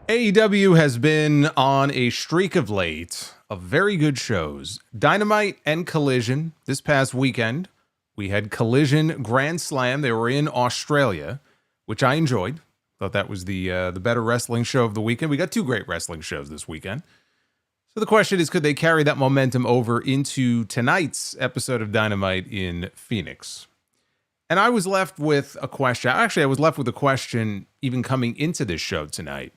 AEW has been on a streak of late of very good shows. Dynamite and Collision this past weekend. We had Collision Grand Slam. They were in Australia, which I enjoyed. Thought that was the better wrestling show of the weekend. We got two great wrestling shows this weekend. So the question is, could they carry that momentum over into tonight's episode of Dynamite in Phoenix? And I was left with a question. Actually, I was left with a question even coming into this show tonight.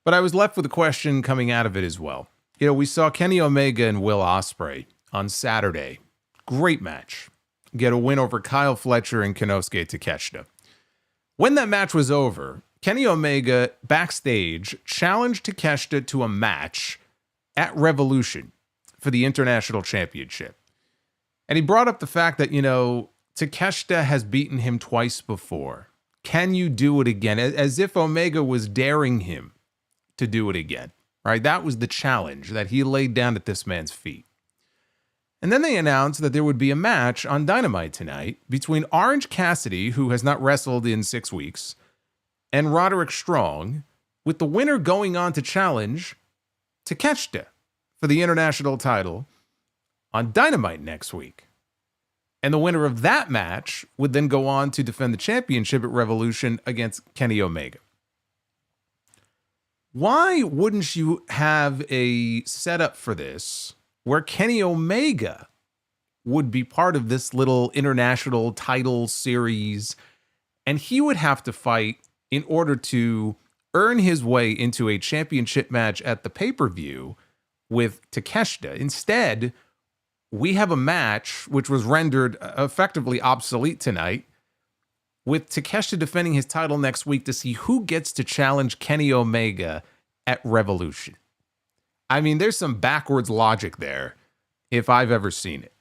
But I was left with a question coming out of it as well. You know, we saw Kenny Omega and Will Ospreay on Saturday. Great match. Get a win over Kyle Fletcher and Konosuke Takeshita. When that match was over, Kenny Omega backstage challenged Takeshita to a match at Revolution for the International Championship. And he brought up the fact that, you know, Takeshita has beaten him twice before. Can you do it again? As if Omega was daring him to do it again, right? That was the challenge that he laid down at this man's feet. And then they announced that there would be a match on Dynamite tonight between Orange Cassidy, who has not wrestled in 6 weeks, and Roderick Strong, with the winner going on to challenge Takeshita for the international title on Dynamite next week. And the winner of that match would then go on to defend the championship at Revolution against Kenny Omega. Why wouldn't you have a setup for this where Kenny Omega would be part of this little international title series, and he would have to fight in order to earn his way into a championship match at the pay-per-view with Takeshita? Instead, we have a match which was rendered effectively obsolete tonight, with Takeshita defending his title next week to see who gets to challenge Kenny Omega at Revolution. I mean, there's some backwards logic there, if I've ever seen it.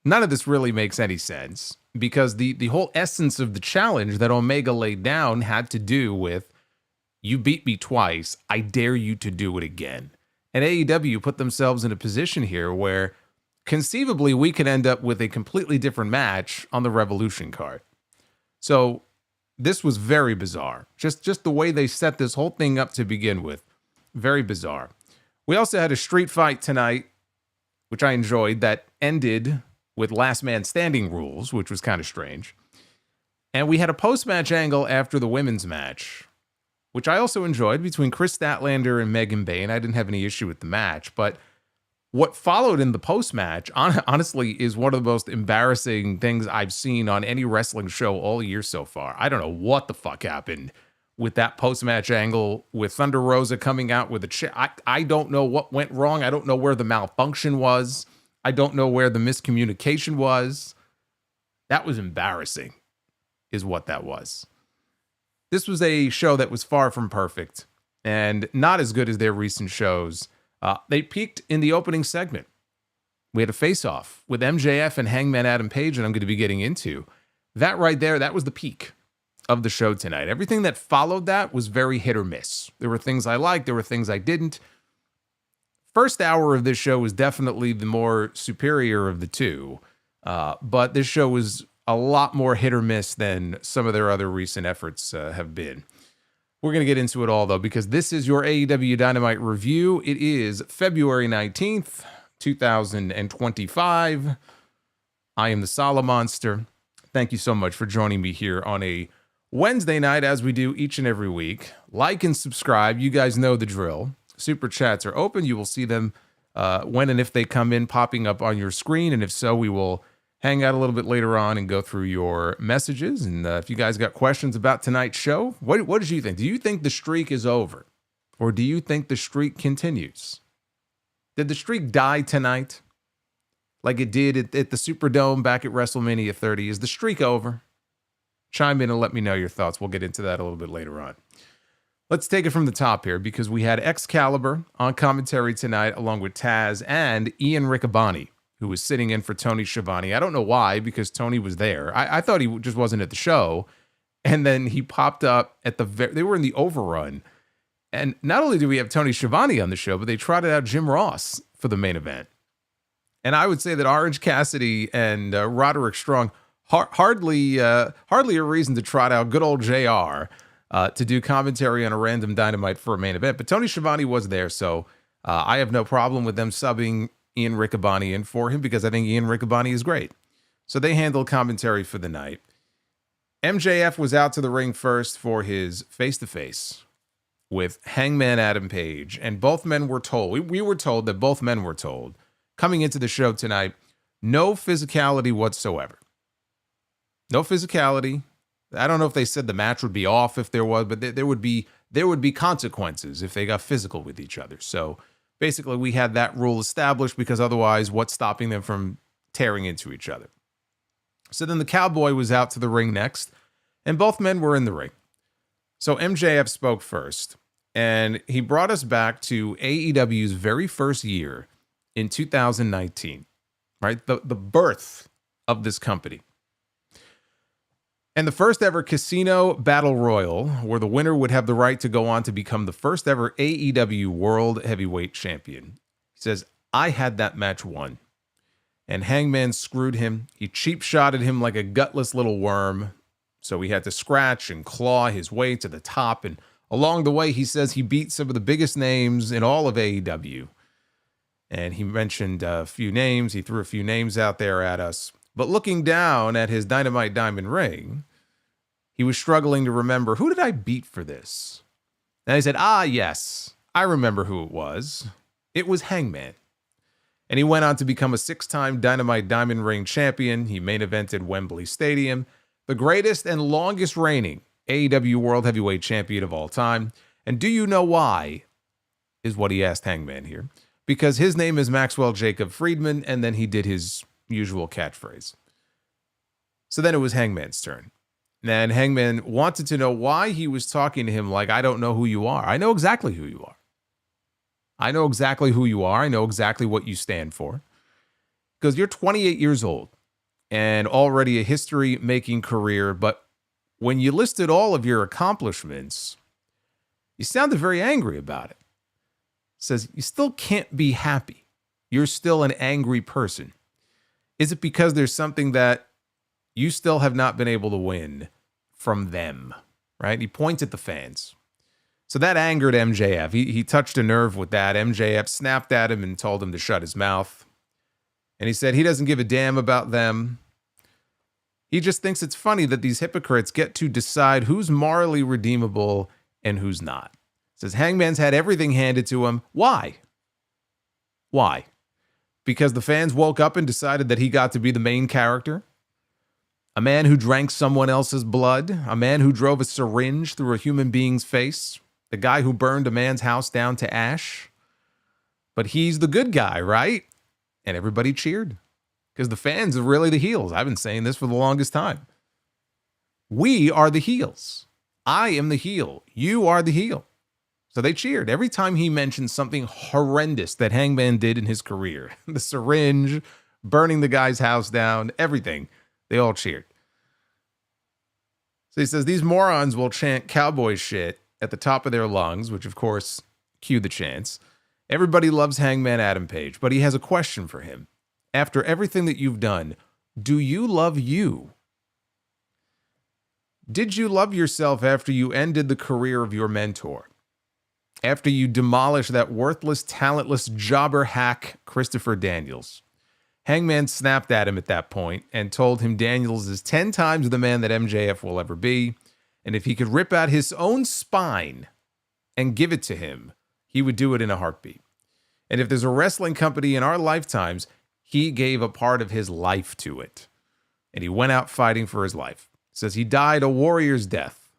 None of this really makes any sense, because the whole essence of the challenge that Omega laid down had to do with, you beat me twice, I dare you to do it again. And AEW put themselves in a position here where conceivably we could end up with a completely different match on the Revolution card. So this was very bizarre. Just the way they set this whole thing up to begin with. Very bizarre. We also had a street fight tonight, which I enjoyed, that ended with last man standing rules, which was kind of strange. And we had a post-match angle after the women's match, which I also enjoyed, between Kris Statlander and Megan Bayne. I didn't have any issue with the match, but what followed in the post-match, honestly, is one of the most embarrassing things I've seen on any wrestling show all year so far. I don't know what the fuck happened with that post-match angle, with Thunder Rosa coming out with a chair. I don't know what went wrong. I don't know where the malfunction was. I don't know where the miscommunication was. That was embarrassing, is what that was. This was a show that was far from perfect and not as good as their recent shows. They peaked in the opening segment. We had a face-off with MJF and Hangman Adam Page, and I'm going to be getting into that right there. That was the peak of the show tonight. Everything that followed that was very hit or miss. There were things I liked. There were things I didn't. First hour of this show was definitely the more superior of the two, but this show was a lot more hit or miss than some of their other recent efforts have been. We're going to get into it all, though, because this is your AEW Dynamite review. It is February 19th, 2025. I am the Solomonster. Thank you so much for joining me here on a Wednesday night, as we do each and every week. Like and subscribe. You guys know the drill. Super chats are open. You will see them when and if they come in, popping up on your screen. And if so, we will hang out a little bit later on and go through your messages. And if you guys got questions about tonight's show, what did you think? Do you think the streak is over? Or do you think the streak continues? Did the streak die tonight like it did at the Superdome back at WrestleMania 30? Is the streak over? Chime in and let me know your thoughts. We'll get into that a little bit later on. Let's take it from the top here, because we had Excalibur on commentary tonight, along with Taz and Ian Riccaboni, who was sitting in for Tony Schiavone. I don't know why, because Tony was there. I thought he just wasn't at the show. And then he popped up at they were in the overrun. And not only do we have Tony Schiavone on the show, but they trotted out Jim Ross for the main event. And I would say that Orange Cassidy and Roderick Strong, hardly a reason to trot out good old JR to do commentary on a random Dynamite for a main event. But Tony Schiavone was there, so I have no problem with them subbing Ian Riccaboni in for him because I think Ian Riccaboni is great. So they handled commentary for the night. MJF was out to the ring first for his face-to-face with Hangman Adam Page, and both men were told, we were told that both men were told, coming into the show tonight, no physicality whatsoever. No physicality. I don't know if they said the match would be off if there was, but there would be consequences if they got physical with each other. So basically we had that rule established because otherwise what's stopping them from tearing into each other? So then the Cowboy was out to the ring next, and both men were in the ring. So MJF spoke first, and he brought us back to AEW's very first year in 2019, right? The birth of this company. And the first ever Casino Battle Royal, where the winner would have the right to go on to become the first ever AEW World Heavyweight Champion. He says, I had that match won. And Hangman screwed him. He cheap-shotted him like a gutless little worm. So he had to scratch and claw his way to the top. And along the way, he says he beat some of the biggest names in all of AEW. And he mentioned a few names. He threw a few names out there at us. But looking down at his Dynamite Diamond ring, he was struggling to remember, who did I beat for this? And he said, yes, I remember who it was. It was Hangman. And he went on to become a 6-time Dynamite Diamond Ring champion. He main evented Wembley Stadium, the greatest and longest reigning AEW World Heavyweight Champion of all time. And do you know why? Is what he asked Hangman here. Because his name is Maxwell Jacob Friedman, and then he did his usual catchphrase. So then it was Hangman's turn. And Hangman wanted to know why he was talking to him like, I don't know who you are. I know exactly who you are. I know exactly who you are. I know exactly what you stand for. Because you're 28 years old and already a history-making career. But when you listed all of your accomplishments, you sounded very angry about it. Says, you still can't be happy. You're still an angry person. Is it because there's something that you still have not been able to win from them? Right? He points at the fans. So that angered MJF. He touched a nerve with that. MJF snapped at him and told him to shut his mouth. And he said he doesn't give a damn about them. He just thinks it's funny that these hypocrites get to decide who's morally redeemable and who's not. Says Hangman's had everything handed to him. Why? Why? Because the fans woke up and decided that he got to be the main character? A man who drank someone else's blood? A man who drove a syringe through a human being's face? The guy who burned a man's house down to ash? But he's the good guy, right? And everybody cheered. Because the fans are really the heels. I've been saying this for the longest time. We are the heels. I am the heel. You are the heel. So they cheered every time he mentioned something horrendous that Hangman did in his career. The syringe, burning the guy's house down, everything. They all cheered. So he says these morons will chant cowboy shit at the top of their lungs, which of course, cue the chants. Everybody loves Hangman Adam Page, but he has a question for him. After everything that you've done, do you love you? Did you love yourself after you ended the career of your mentor? After you demolished that worthless, talentless jobber hack, Christopher Daniels? Hangman snapped at him at that point and told him Daniels is 10 times the man that MJF will ever be. And if he could rip out his own spine and give it to him, he would do it in a heartbeat. And if there's a wrestling company in our lifetimes, he gave a part of his life to it. And he went out fighting for his life. Says he died a warrior's death.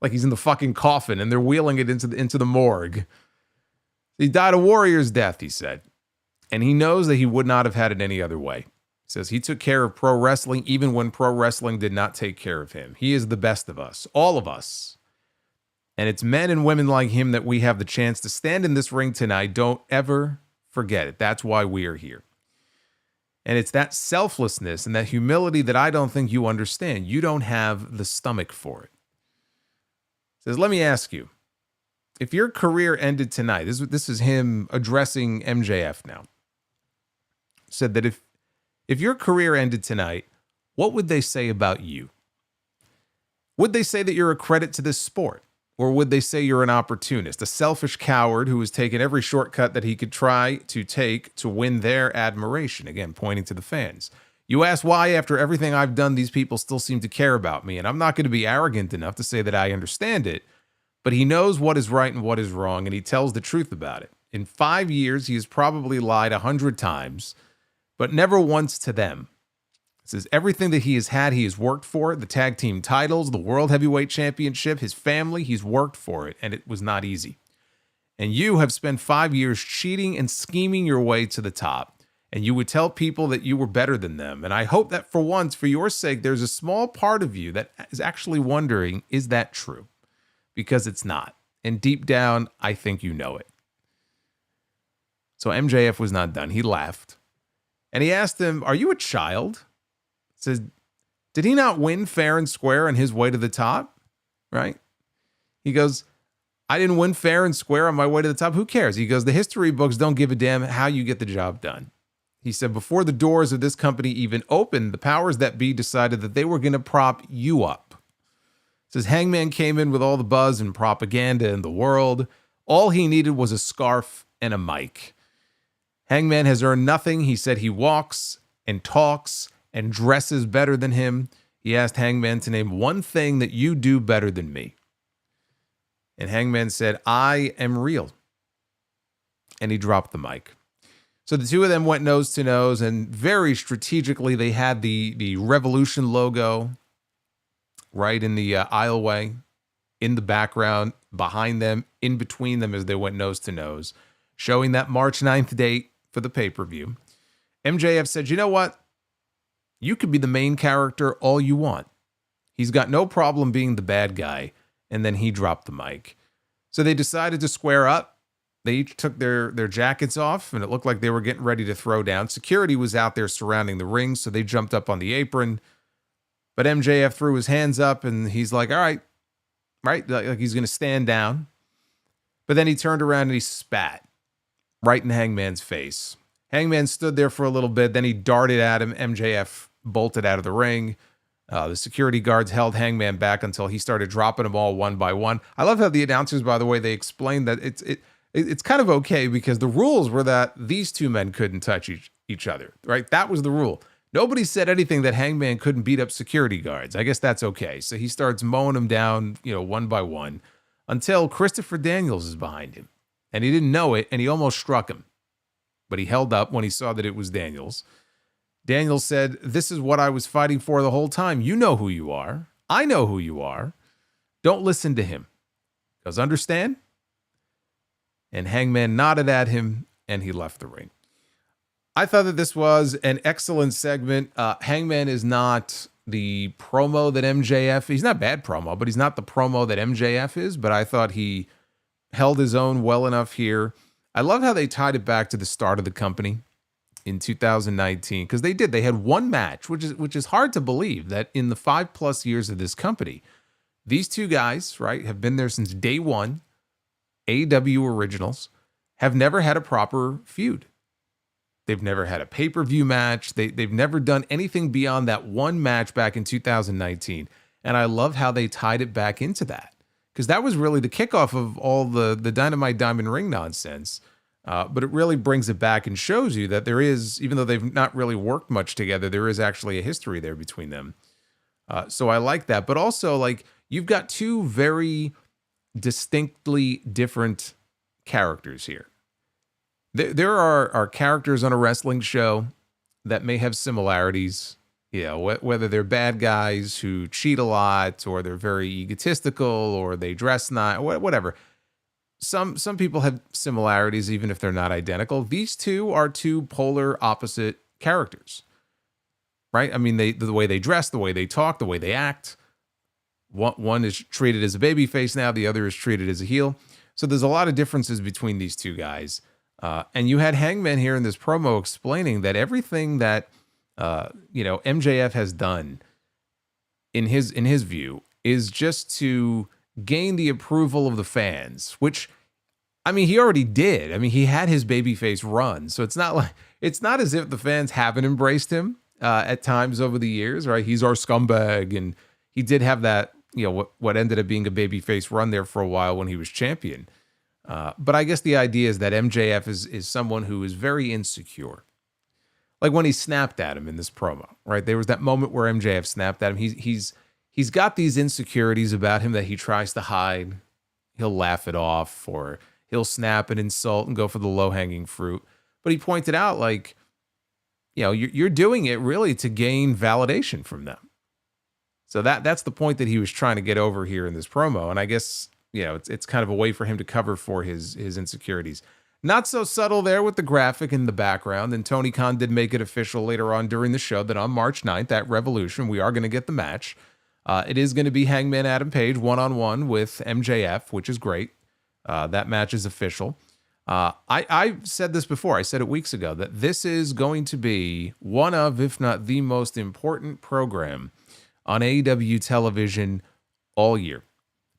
Like he's in the fucking coffin and they're wheeling it into the morgue. He died a warrior's death, he said. And he knows that he would not have had it any other way. Says he took care of pro wrestling even when pro wrestling did not take care of him. He is the best of us, all of us. And it's men and women like him that we have the chance to stand in this ring tonight. Don't ever forget it. That's why we are here. And it's that selflessness and that humility that I don't think you understand. You don't have the stomach for it. Says, let me ask you, if your career ended tonight, this is him addressing MJF now. Said that if your career ended tonight, what would they say about you? Would they say that you're a credit to this sport? Or would they say you're an opportunist, a selfish coward who has taken every shortcut that he could try to take to win their admiration? Again, pointing to the fans. You ask why, after everything I've done, these people still seem to care about me. And I'm not going to be arrogant enough to say that I understand it, but he knows what is right and what is wrong, and he tells the truth about it. In 5 years, he has probably lied 100 times, but never once to them. It says everything that he has worked for it, the tag team titles, the World Heavyweight Championship, his family, he's worked for it, and it was not easy. And you have spent 5 years cheating and scheming your way to the top, and you would tell people that you were better than them. And I hope that for once, for your sake, there's a small part of you that is actually wondering, is that true? Because it's not. And deep down, I think you know it. So MJF was not done. He laughed. And he asked him, are you a child? Says, did he not win fair and square on his way to the top? Right? He goes, I didn't win fair and square on my way to the top. Who cares? He goes, the history books don't give a damn how you get the job done. He said, before the doors of this company even opened, the powers that be decided that they were going to prop you up. Says Hangman came in with all the buzz and propaganda in the world. All he needed was a scarf and a mic. Hangman has earned nothing. He said he walks and talks and dresses better than him. He asked Hangman to name one thing that you do better than me. And Hangman said, I am real. And he dropped the mic. So the two of them went nose to nose, and very strategically, they had the Revolution logo right in the aisleway, in the background, behind them, in between them as they went nose to nose, showing that March 9th date for the pay-per-view. MJF said, you know what? You could be the main character all you want. He's got no problem being the bad guy. And then he dropped the mic. So they decided to square up. They each took their jackets off, and it looked like they were getting ready to throw down. Security was out there surrounding the ring, so they jumped up on the apron. But MJF threw his hands up, and he's like, all right, like he's going to stand down. But then he turned around and he spat right in Hangman's face. Hangman stood there for a little bit, then he darted at him. MJF bolted out of the ring. The security guards held Hangman back until he started dropping them all one by one. I love how the announcers, by the way, they explained that it's kind of okay because the rules were that these two men couldn't touch each other, right? That was the rule. Nobody said anything that Hangman couldn't beat up security guards. I guess that's okay. So he starts mowing them down, one by one, until Christopher Daniels is behind him. And he didn't know it, and he almost struck him. But he held up when he saw that it was Daniels. Daniels said, this is what I was fighting for the whole time. You know who you are. I know who you are. Don't listen to him. He goes, understand? And Hangman nodded at him, and he left the ring. I thought that this was an excellent segment. Hangman is not the promo that MJF, he's not bad promo, but he's not the promo that MJF is, but I thought he held his own well enough here. I love how they tied it back to the start of the company in 2019, because they did. They had one match, which is hard to believe that in the 5+ years of this company, these two guys, right, have been there since day one. AEW originals have never had a proper feud. They've never had a pay-per-view match. They've never done anything beyond that one match back in 2019. And I love how they tied it back into that, because that was really the kickoff of all the Dynamite Diamond Ring nonsense. But it really brings it back and shows you that there is, even though they've not really worked much together, there is actually a history there between them. So I like that. But also, like, you've got two very distinctly different characters here. There are characters on a wrestling show that may have similarities, whether they're bad guys who cheat a lot, or they're very egotistical, or they dress not, whatever. Some people have similarities, even if they're not identical. These two are two polar opposite characters, right? I mean, the way they dress, the way they talk, the way they act. One is treated as a babyface now, the other is treated as a heel. So there's a lot of differences between these two guys. And you had Hangman here in this promo explaining that everything that MJF has done in his view is just to gain the approval of the fans, which, I mean, he already did. I mean, he had his babyface run, so it's not as if the fans haven't embraced him at times over the years, right? He's our scumbag, and he did have that what ended up being a babyface run there for a while when he was champion. But I guess the idea is that MJF is someone who is very insecure. Like when he snapped at him in this promo, right? There was that moment where MJF snapped at him. He's got these insecurities about him that he tries to hide. He'll laugh it off, or he'll snap and insult and go for the low-hanging fruit. But he pointed out, like, you're doing it really to gain validation from them. So that's the point that he was trying to get over here in this promo. And I guess, it's kind of a way for him to cover for his insecurities. Not so subtle there with the graphic in the background. And Tony Khan did make it official later on during the show that on March 9th at Revolution, we are going to get the match. It is going to be Hangman Adam Page one-on-one with MJF, which is great. That match is official. I said this before. I said it weeks ago that this is going to be one of, if not the most important program on AEW television all year.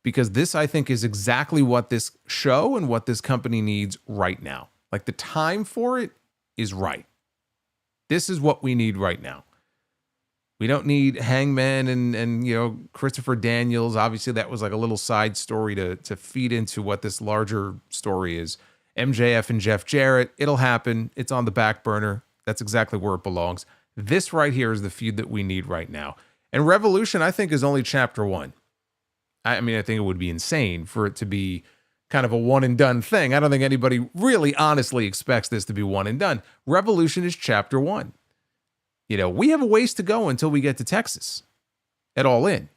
Because this, I think, is exactly what this show and what this company needs right now. Like, the time for it is right. This is what we need right now. We don't need Hangman and Christopher Daniels. Obviously, that was like a little side story to feed into what this larger story is. MJF and Jeff Jarrett, it'll happen. It's on the back burner. That's exactly where it belongs. This right here is the feud that we need right now. And Revolution, I think, is only chapter 1. I think it would be insane for it to be kind of a one and done thing. I don't think anybody really honestly expects this to be one and done. Revolution is chapter 1. We have a ways to go until we get to Texas at All In.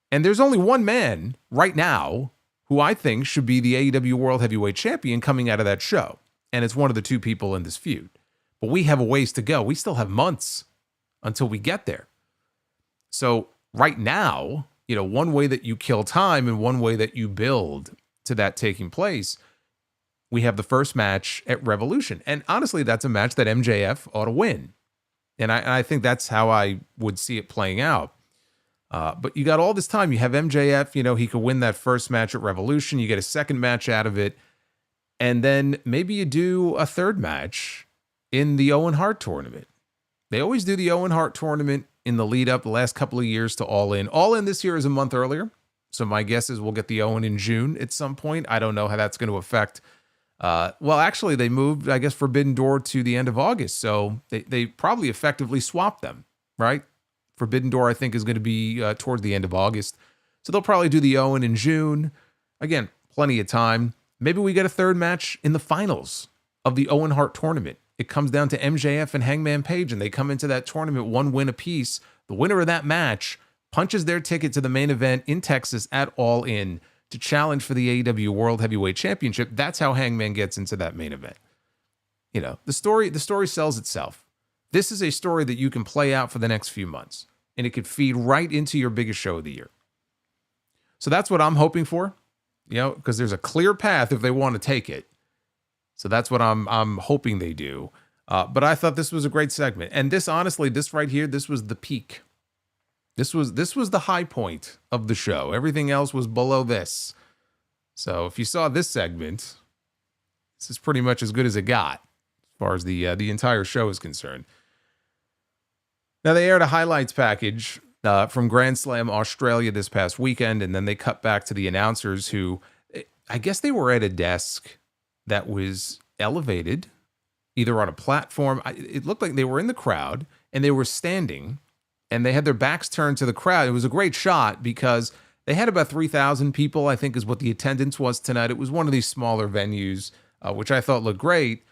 And there's only one man right now who I think should be the AEW World Heavyweight Champion coming out of that show. And it's one of the two people in this feud. But we have a ways to go. We still have months until we get there. So right now, one way that you kill time and one way that you build to that taking place, we have the first match at Revolution. And honestly, that's a match that MJF ought to win. And I think that's how I would see it playing out. But you got all this time. You have MJF, he could win that first match at Revolution. You get a second match out of it. And then maybe you do a third match in the Owen Hart tournament. They always do the Owen Hart tournament in the lead up the last couple of years to All In. All In this year is a month earlier. So my guess is we'll get the Owen in June at some point. I don't know how that's going to affect. Actually, they moved, I guess, Forbidden Door to the end of August. So they probably effectively swapped them, right? Forbidden Door, I think, is going to be towards the end of August. So they'll probably do the Owen in June. Again, plenty of time. Maybe we get a third match in the finals of the Owen Hart tournament. It comes down to MJF and Hangman Page, and they come into that tournament 1 win apiece. The winner of that match punches their ticket to the main event in Texas at All In to challenge for the AEW World Heavyweight Championship. That's how Hangman gets into that main event. The story sells itself. This is a story that you can play out for the next few months, and it could feed right into your biggest show of the year. So that's what I'm hoping for, because there's a clear path if they want to take it. So that's what I'm hoping they do. But I thought this was a great segment. And this, honestly, this right here, this was the peak. This was the high point of the show. Everything else was below this. So if you saw this segment, this is pretty much as good as it got as far as the entire show is concerned. Now, they aired a highlights package from Grand Slam Australia this past weekend, and then they cut back to the announcers who, I guess they were at a desk that was elevated, either on a platform. It looked like they were in the crowd, and they were standing, and they had their backs turned to the crowd. It was a great shot because they had about 3,000 people, I think is what the attendance was tonight. It was one of these smaller venues, which I thought looked great,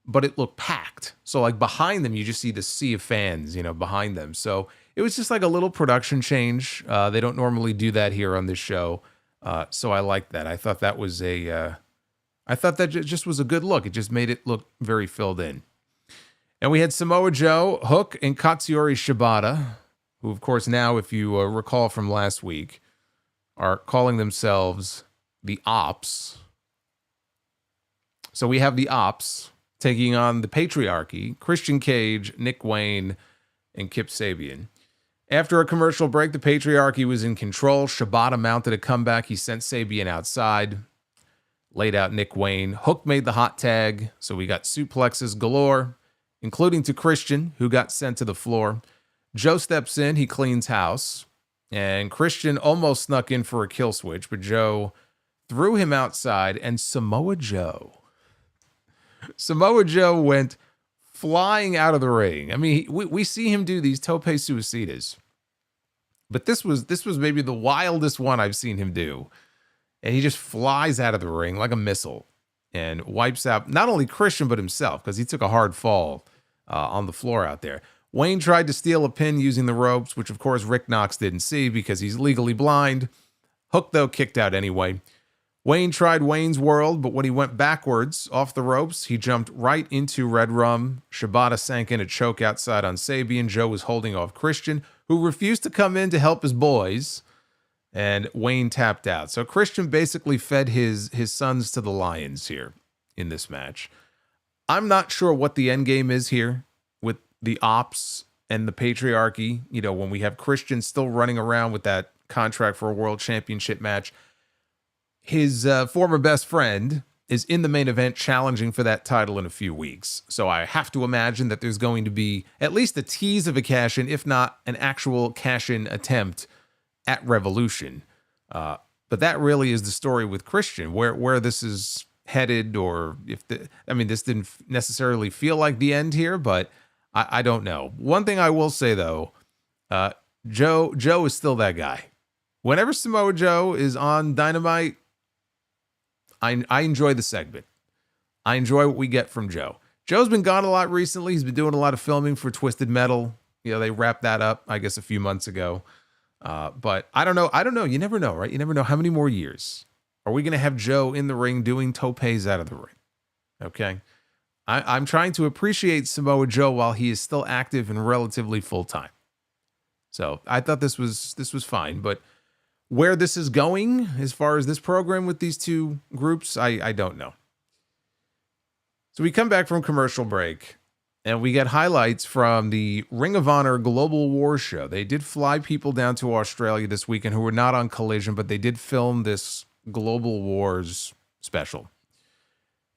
but it looked packed. So like behind them, you just see the sea of fans, behind them. So it was just like a little production change. They don't normally do that here on this show. So I liked that. I thought that was just was a good look. It just made it look very filled in. And we had Samoa Joe, Hook, and Katsuyori Shibata, who, of course, now, if you recall from last week, are calling themselves the Ops. So we have the Ops taking on the Patriarchy, Christian Cage, Nick Wayne, and Kip Sabian. After a commercial break, the Patriarchy was in control. Shibata mounted a comeback. He sent Sabian outside, laid out Nick Wayne. Hook made the hot tag, so we got suplexes galore, including to Christian, who got sent to the floor. Joe steps in. He cleans house. And Christian almost snuck in for a kill switch, but Joe threw him outside, and Samoa Joe went flying out of the ring. I mean, we see him do these tope suicidas, but this was maybe the wildest one I've seen him do. And he just flies out of the ring like a missile and wipes out not only Christian, but himself, because he took a hard fall on the floor out there. Wayne tried to steal a pin using the ropes, which of course Rick Knox didn't see because he's legally blind. Hook, though, kicked out anyway. Wayne tried Wayne's World, but when he went backwards off the ropes, he jumped right into Red Rum. Shibata sank in a choke outside on Sabian. Joe was holding off Christian, who refused to come in to help his boys, and Wayne tapped out. So Christian basically fed his sons to the lions here in this match. I'm not sure what the end game is here with the Ops and the Patriarchy. You know, when we have Christian still running around with that contract for a world championship match. His former best friend is in the main event challenging for that title in a few weeks. So I have to imagine that there's going to be at least a tease of a cash-in, if not an actual cash-in attempt at Revolution. But that really is the story with Christian, where this is headed, or if this didn't necessarily feel like the end here, but I don't know. One thing I will say, though, Joe is still that guy. Whenever Samoa Joe is on Dynamite, I enjoy the segment. I enjoy what we get from Joe. Joe's been gone a lot recently. He's been doing a lot of filming for Twisted Metal. You know, they wrapped that up, I guess, a few months ago. But I don't know. You never know, right? You never know how many more years are we going to have Joe in the ring doing topes out of the ring. Okay. I'm trying to appreciate Samoa Joe while he is still active and relatively full-time. So I thought this was fine, but where this is going as far as this program with these two groups, I don't know. So we come back from commercial break and we get highlights from the Ring of Honor Global War show. They did fly people down to Australia this weekend who were not on Collision, but they did film this Global Wars special.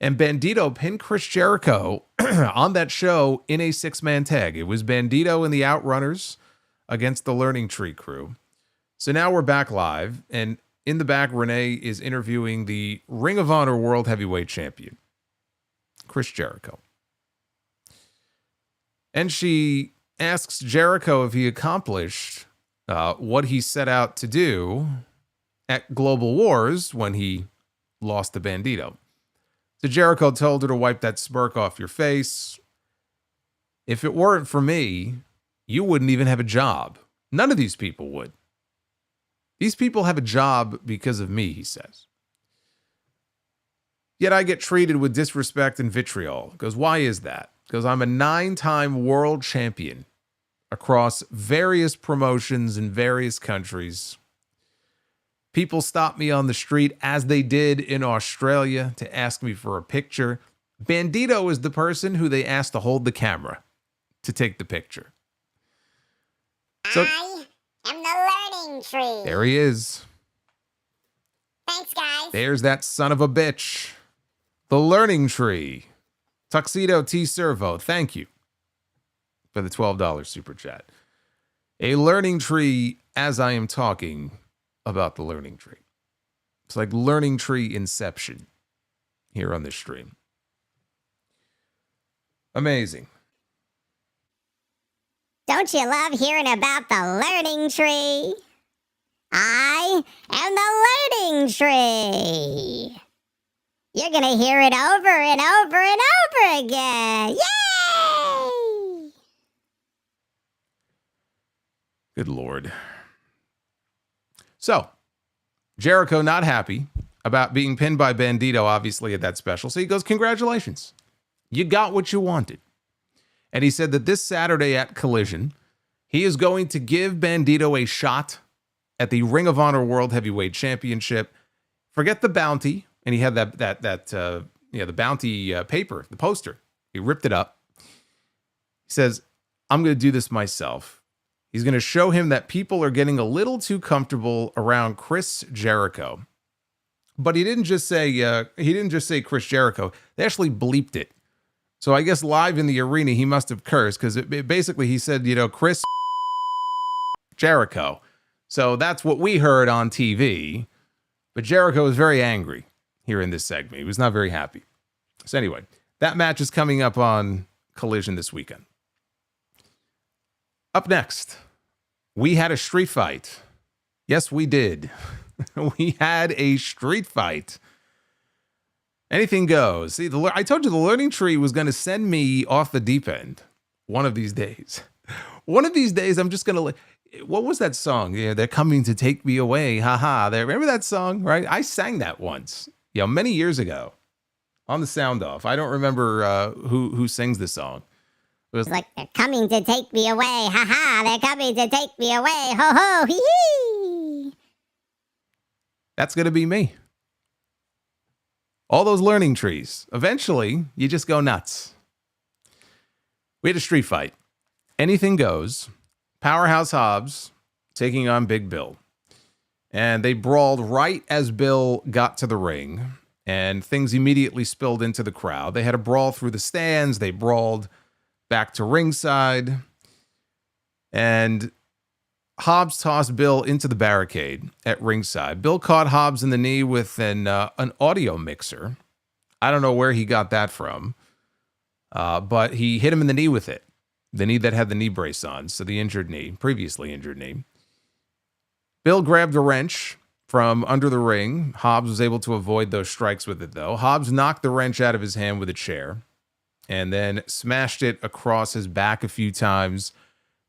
And Bandito pinned Chris Jericho on that show in a 6-man tag. It was Bandito and the Outrunners against the Learning Tree crew. So now we're back live, and in the back, Renee is interviewing the Ring of Honor World Heavyweight Champion, Chris Jericho. And she asks Jericho if he accomplished what he set out to do at Global Wars when he lost to Bandito. So Jericho told her to wipe that smirk off your face. If it weren't for me, you wouldn't even have a job. None of these people would. These people have a job because of me, he says. Yet I get treated with disrespect and vitriol. Because why is that? Because I'm a 9-time world champion across various promotions in various countries. People stop me on the street, as they did in Australia, to ask me for a picture. Bandito is the person who they asked to hold the camera to take the picture. So, I am the Learning Tree. There he is. Thanks, guys. There's that son of a bitch. The Learning Tree. Tuxedo T. Servo, thank you for the $12 super chat. A Learning Tree as I am talking about the Learning Tree. It's like Learning Tree Inception here on this stream. Amazing. Don't you love hearing about the Learning Tree? I am the Learning Tree. You're going to hear it over and over and over again. Yay! Good Lord. So, Jericho not happy about being pinned by Bandito, obviously, at that special. So he goes, congratulations. You got what you wanted. And he said that this Saturday at Collision, he is going to give Bandito a shot at the Ring of Honor World Heavyweight Championship. Forget the bounty. And he had the bounty paper, the poster. He ripped it up. He says, I'm going to do this myself. He's going to show him that people are getting a little too comfortable around Chris Jericho. But he didn't just say Chris Jericho. They actually bleeped it. So I guess live in the arena, he must have cursed, because basically he said, Chris Jericho. So that's what we heard on TV. But Jericho was very angry here in this segment. He was not very happy. So anyway, that match is coming up on Collision this weekend. Up next, we had a street fight. Yes, we did. We had a street fight. Anything goes. See, I told you the learning tree was going to send me off the deep end one of these days. One of these days, I'm just going to... What was that song? Yeah, they're coming to take me away. Haha. Remember that song, right? I sang that once, many years ago on the Sound Off. I don't remember who sings the song. It was like, they're coming to take me away. Haha. They're coming to take me away. Ho ho. Hee hee. That's going to be me. All those learning trees. Eventually, you just go nuts. We had a street fight. Anything goes. Powerhouse Hobbs taking on Big Bill. And they brawled right as Bill got to the ring. And things immediately spilled into the crowd. They had a brawl through the stands. They brawled back to ringside. And Hobbs tossed Bill into the barricade at ringside. Bill caught Hobbs in the knee with an audio mixer. I don't know where he got that from. But he hit him in the knee with it. The knee that had the knee brace on, so the injured knee, previously injured knee. Bill grabbed a wrench from under the ring. Hobbs was able to avoid those strikes with it, though. Hobbs knocked the wrench out of his hand with a chair and then smashed it across his back a few times.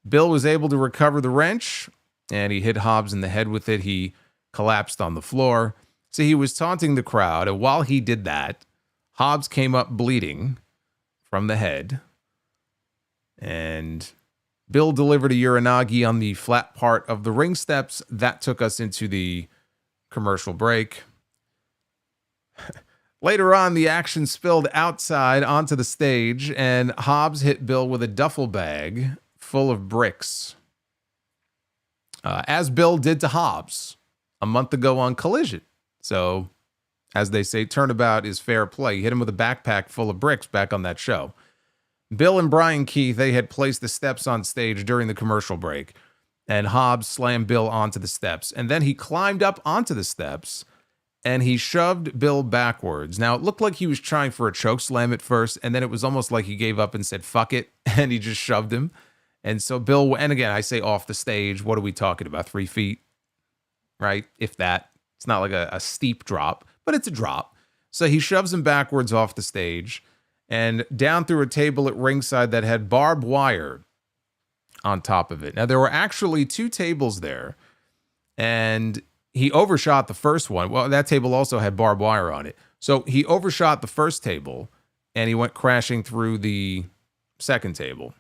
Bill was able to recover the wrench, and he hit Hobbs in the head with it. He collapsed on the floor. So he was taunting the crowd, and while he did that, Hobbs came up bleeding from the head. And Bill delivered a Uranagi on the flat part of the ring steps. That took us into the commercial break. Later on, the action spilled outside onto the stage, and Hobbs hit Bill with a duffel bag full of bricks. As Bill did to Hobbs a month ago on Collision. So, as they say, turnabout is fair play. He hit him with a backpack full of bricks back on that show. Bill and Brian Keith, they had placed the steps on stage during the commercial break, and Hobbs slammed Bill onto the steps. And then he climbed up onto the steps, and he shoved Bill backwards. Now, it looked like he was trying for a choke slam at first, and then it was almost like he gave up and said, fuck it, and he just shoved him. And so Bill, and again, I say off the stage, what are we talking about, 3 feet, right? If that. It's not like a steep drop, but it's a drop. So he shoves him backwards off the stage, and down through a table at ringside that had barbed wire on top of it. Now, there were actually 2 tables there, and he overshot the first one. Well, that table also had barbed wire on it. So he overshot the first table, and he went crashing through the second table.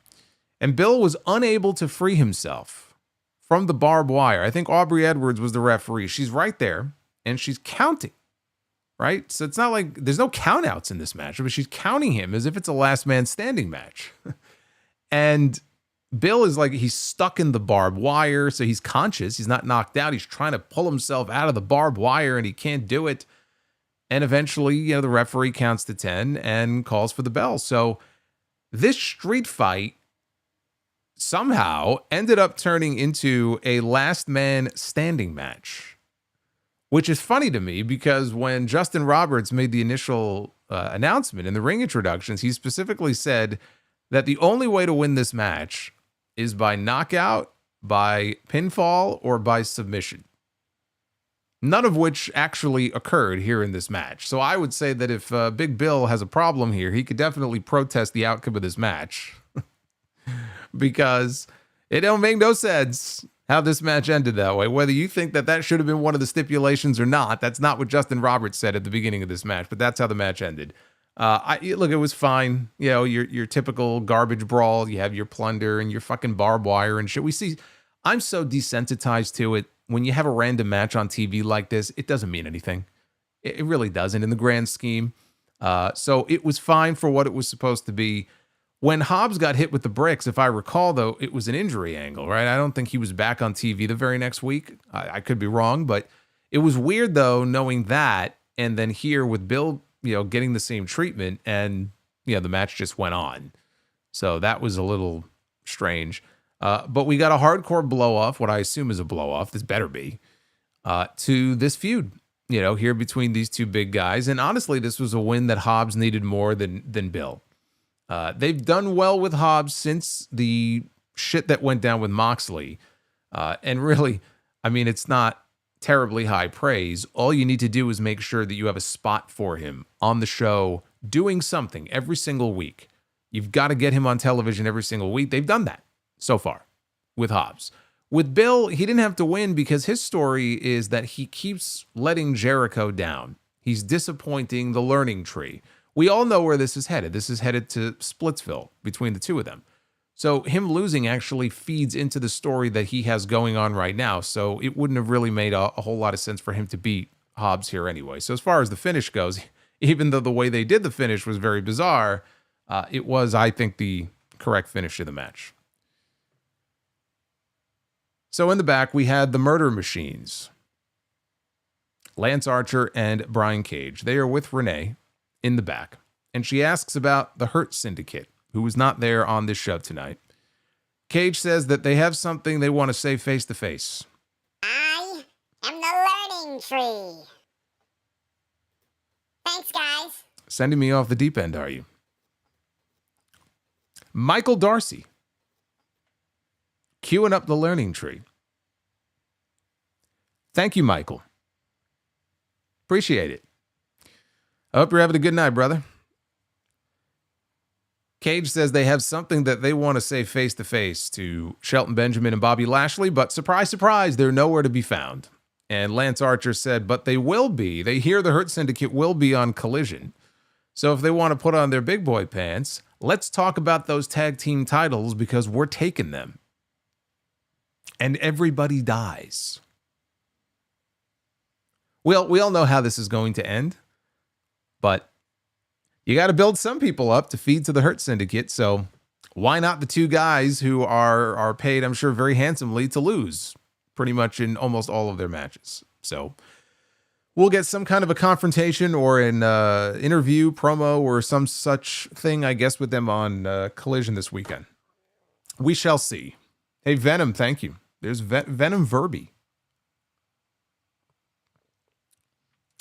And Bill was unable to free himself from the barbed wire. I think Aubrey Edwards was the referee. She's right there, and she's counting. Right? So it's not like there's no countouts in this match, but she's counting him as if it's a last man standing match. And Bill is like, he's stuck in the barbed wire. So he's conscious. He's not knocked out. He's trying to pull himself out of the barbed wire and he can't do it. And eventually, the referee counts to 10 and calls for the bell. So this street fight somehow ended up turning into a last man standing match. Which is funny to me because when Justin Roberts made the initial announcement in the ring introductions, he specifically said that the only way to win this match is by knockout, by pinfall, or by submission. None of which actually occurred here in this match. So I would say that if Big Bill has a problem here, he could definitely protest the outcome of this match. Because it don't make no sense how this match ended that way. Whether you think that should have been one of the stipulations or not, that's not what Justin Roberts said at the beginning of this match, but that's how the match ended. Look, it was fine. Your typical garbage brawl. You have your plunder and your fucking barbed wire and shit. I'm so desensitized to it. When you have a random match on TV like this, it doesn't mean anything. It really doesn't in the grand scheme. So it was fine for what it was supposed to be. When Hobbs got hit with the bricks, if I recall, though, it was an injury angle, right? I don't think he was back on TV the very next week. I could be wrong, but it was weird, though, knowing that, and then here with Bill, getting the same treatment, and, the match just went on. So that was a little strange. But we got a hardcore blow-off, what I assume is a blow-off, this better be, to this feud, here between these two big guys. And honestly, this was a win that Hobbs needed more than Bill. They've done well with Hobbs since the shit that went down with Moxley. And really, I mean, it's not terribly high praise. All you need to do is make sure that you have a spot for him on the show doing something every single week. You've got to get him on television every single week. They've done that so far with Hobbs. With Bill, he didn't have to win because his story is that he keeps letting Jericho down. He's disappointing the learning tree. We all know where this is headed. This is headed to Splitsville between the two of them. So him losing actually feeds into the story that he has going on right now. So it wouldn't have really made a whole lot of sense for him to beat Hobbs here anyway. So as far as the finish goes, even though the way they did the finish was very bizarre, it was, I think, the correct finish of the match. So in the back, we had the Murder Machines. Lance Archer and Brian Cage. They are with Renee in the back. And she asks about the Hurt Syndicate, who was not there on this show tonight. Cage says that they have something they want to say face to face. I am the learning tree. Thanks, guys. Sending me off the deep end, are you? Michael Darcy. Queuing up the learning tree. Thank you, Michael. Appreciate it. I hope you're having a good night, brother. Cage says they have something that they want to say face-to-face to Shelton Benjamin and Bobby Lashley, but surprise, surprise, they're nowhere to be found. And Lance Archer said, but they will be. They hear the Hurt Syndicate will be on Collision. So if they want to put on their big boy pants, let's talk about those tag team titles because we're taking them. And everybody dies. We all know how this is going to end, but you got to build some people up to feed to the Hurt Syndicate, so why not the two guys who are paid, I'm sure, very handsomely to lose pretty much in almost all of their matches. So we'll get some kind of a confrontation or an interview, promo, or some such thing, I guess, with them on Collision this weekend. We shall see. Hey, Venom, thank you. There's Venom Verby.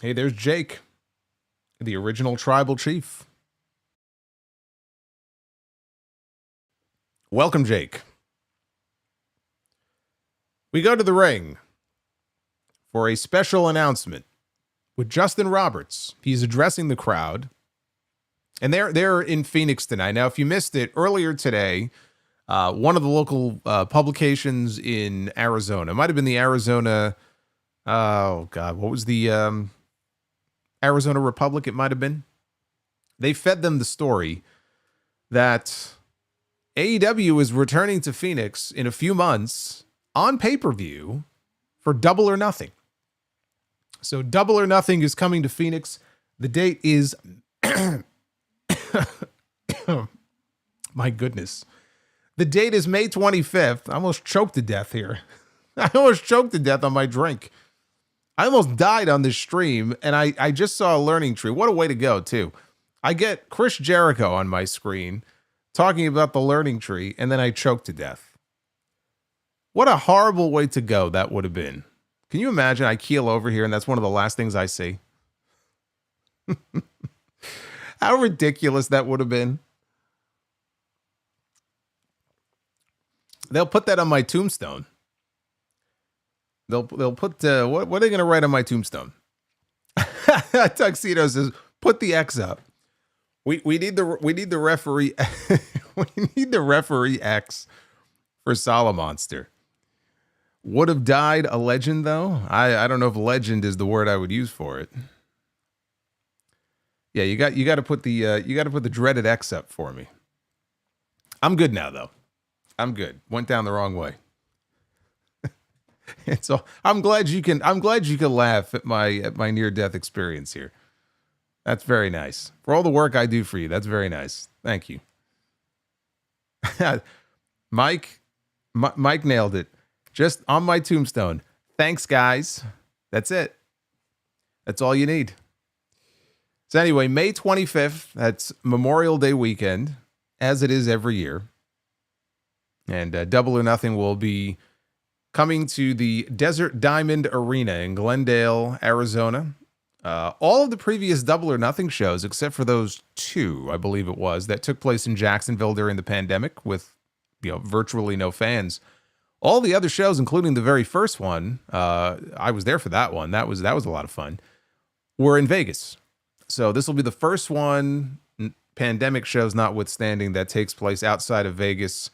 Hey, there's Jake, the original tribal chief. Welcome, Jake. We go to the ring for a special announcement with Justin Roberts. He's addressing the crowd, and they're in Phoenix tonight. Now, if you missed it earlier today, one of the local publications in Arizona, it might have been the Arizona, oh God, what was the Arizona Republic, it might have been. They fed them the story that AEW is returning to Phoenix in a few months on pay-per-view for Double or Nothing. So Double or Nothing is coming to Phoenix. The date is, my goodness. The date is May 25th. I almost choked to death here. I almost choked to death on my drink. I almost died on this stream, and I just saw a learning tree. What a way to go, too. I get Chris Jericho on my screen talking about the learning tree, and then I choked to death. What a horrible way to go that would have been. Can you imagine I keel over here, and that's one of the last things I see? How ridiculous that would have been. They'll put that on my tombstone. They'll put what are they going to write on my tombstone? Tuxedo says, "Put the X up." We need the referee. We need the referee X for Solomonster. Would have died a legend though. I don't know if legend is the word I would use for it. Yeah, you got to put the dreaded X up for me. I'm good now though. I'm good. Went down the wrong way. And so I'm glad you can laugh at my near-death experience here. That's very nice. For all the work I do for you, that's very nice. Thank you. Mike nailed it. Just on my tombstone. Thanks, guys. That's it. That's all you need. So anyway, May 25th, that's Memorial Day weekend, as it is every year. And Double or Nothing will be coming to the Desert Diamond Arena in Glendale, Arizona. All of the previous Double or Nothing shows, except for those two, I believe it was, that took place in Jacksonville during the pandemic with virtually no fans. All the other shows, including the very first one, I was there for that one. That was a lot of fun. Were in Vegas. So this will be the first one, pandemic shows notwithstanding, that takes place outside of Vegas.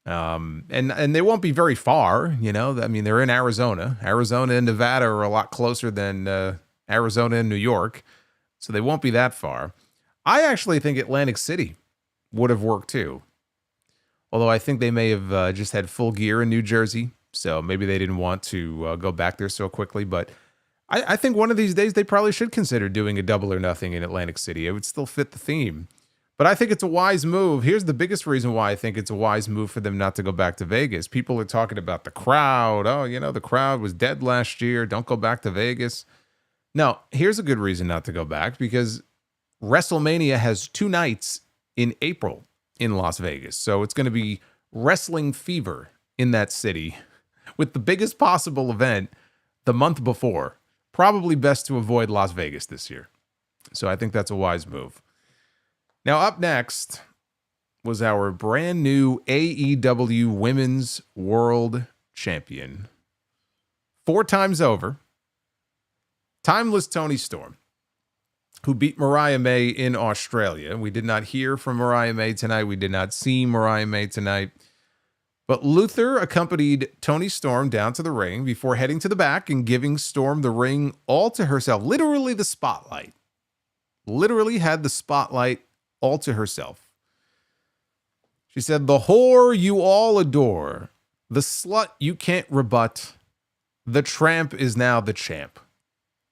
And they won't be very far, I mean, they're in Arizona. Arizona and Nevada are a lot closer than Arizona and New York. So they won't be that far. I actually think Atlantic City would have worked too. Although I think they may have just had full gear in New Jersey. So maybe they didn't want to go back there so quickly. But I think one of these days they probably should consider doing a Double or Nothing in Atlantic City. It would still fit the theme. But I think it's a wise move. Here's the biggest reason why I think it's a wise move for them not to go back to Vegas. People are talking about the crowd. Oh, the crowd was dead last year. Don't go back to Vegas. No, here's a good reason not to go back, because WrestleMania has 2 nights in April in Las Vegas. So it's going to be wrestling fever in that city with the biggest possible event the month before. Probably best to avoid Las Vegas this year. So I think that's a wise move. Now, up next was our brand new AEW Women's World Champion. 4 times over, Timeless Toni Storm, who beat Mariah May in Australia. We did not hear from Mariah May tonight. We did not see Mariah May tonight. But Luther accompanied Toni Storm down to the ring before heading to the back and giving Storm the ring all to herself. Literally the spotlight. Literally had the spotlight all to herself. She said, "The whore you all adore, the slut you can't rebut, the tramp is now the champ."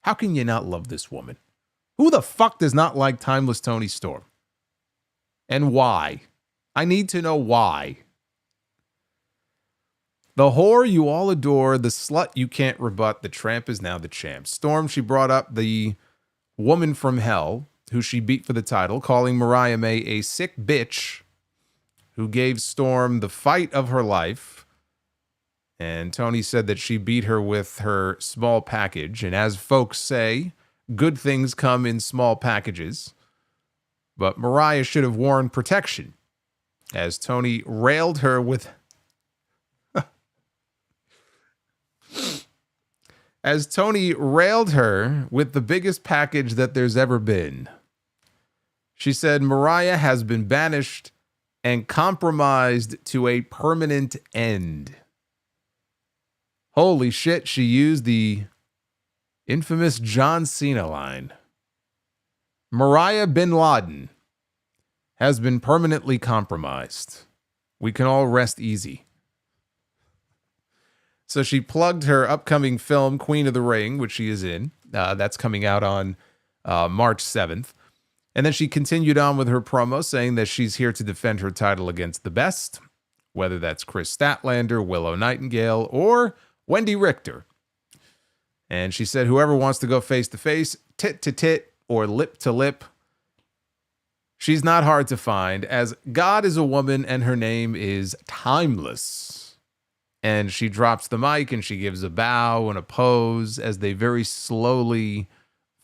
How can you not love this woman? Who the fuck does not like Timeless Toni Storm? And why? I need to know why. The whore you all adore, the slut you can't rebut, the tramp is now the champ. Storm, she brought up the woman from hell, who she beat for the title, calling Mariah May a sick bitch who gave Storm the fight of her life. And Toni said that she beat her with her small package. And as folks say, good things come in small packages. But Mariah should have worn protection, as Toni railed her with... as Toni railed her with the biggest package that there's ever been. She said Mariah has been banished and compromised to a permanent end. Holy shit, she used the infamous John Cena line. Mariah bin Laden has been permanently compromised. We can all rest easy. So she plugged her upcoming film, Queen of the Ring, which she is in. That's coming out on March 7th. And then she continued on with her promo, saying that she's here to defend her title against the best, whether that's Kris Statlander, Willow Nightingale, or Wendy Richter. And she said whoever wants to go face-to-face, tit-to-tit, or lip-to-lip, she's not hard to find, as God is a woman and her name is Timeless. And she drops the mic and she gives a bow and a pose as they very slowly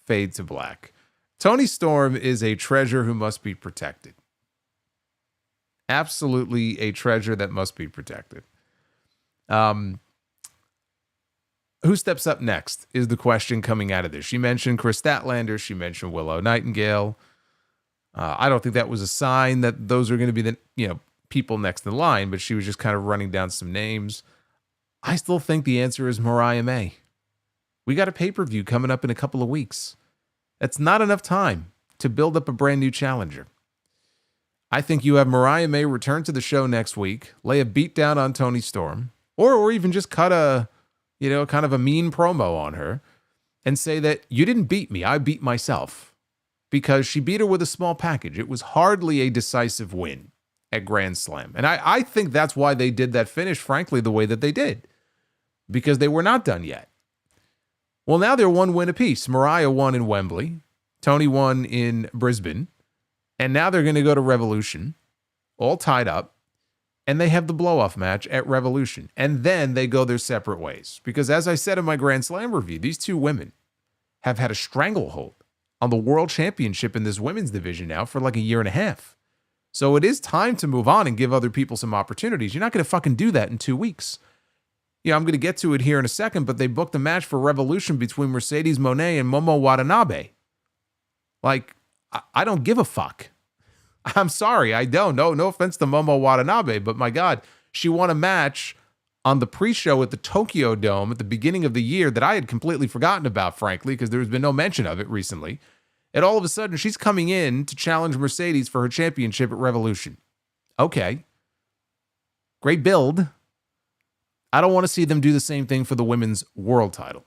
fade to black. Toni Storm is a treasure who must be protected. Absolutely a treasure that must be protected. Who steps up next is the question coming out of this. She mentioned Kris Statlander. She mentioned Willow Nightingale. I don't think that was a sign that those are going to be the people next in line, but she was just kind of running down some names. I still think the answer is Mariah May. We got a pay-per-view coming up in a couple of weeks. That's not enough time to build up a brand new challenger. I think you have Mariah May return to the show next week, lay a beat down on Toni Storm, or even just cut a, kind of a mean promo on her and say that you didn't beat me, I beat myself, because she beat her with a small package. It was hardly a decisive win at Grand Slam. And I think that's why they did that finish, frankly, the way that they did, because they were not done yet. Well, now they're 1 win apiece. Mariah won in Wembley. Toni won in Brisbane. And now they're going to go to Revolution, all tied up. and they have the blow-off match at Revolution. And then they go their separate ways. Because as I said in my Grand Slam review, these two women have had a stranglehold on the world championship in this women's division now for like a year and a half. So it is time to move on and give other people some opportunities. You're not going to fucking do that in 2 weeks. Yeah, I'm going to get to it here in a second, but they booked a match for Revolution between Mercedes Moné and Momo Watanabe. Like, I don't give a fuck. I'm sorry, I don't. No offense to Momo Watanabe, but my God, she won a match on the pre-show at the Tokyo Dome at the beginning of the year that I had completely forgotten about, frankly, because there's been no mention of it recently. And all of a sudden, she's coming in to challenge Mercedes for her championship at Revolution. Okay. Great build. I don't want to see them do the same thing for the women's world title.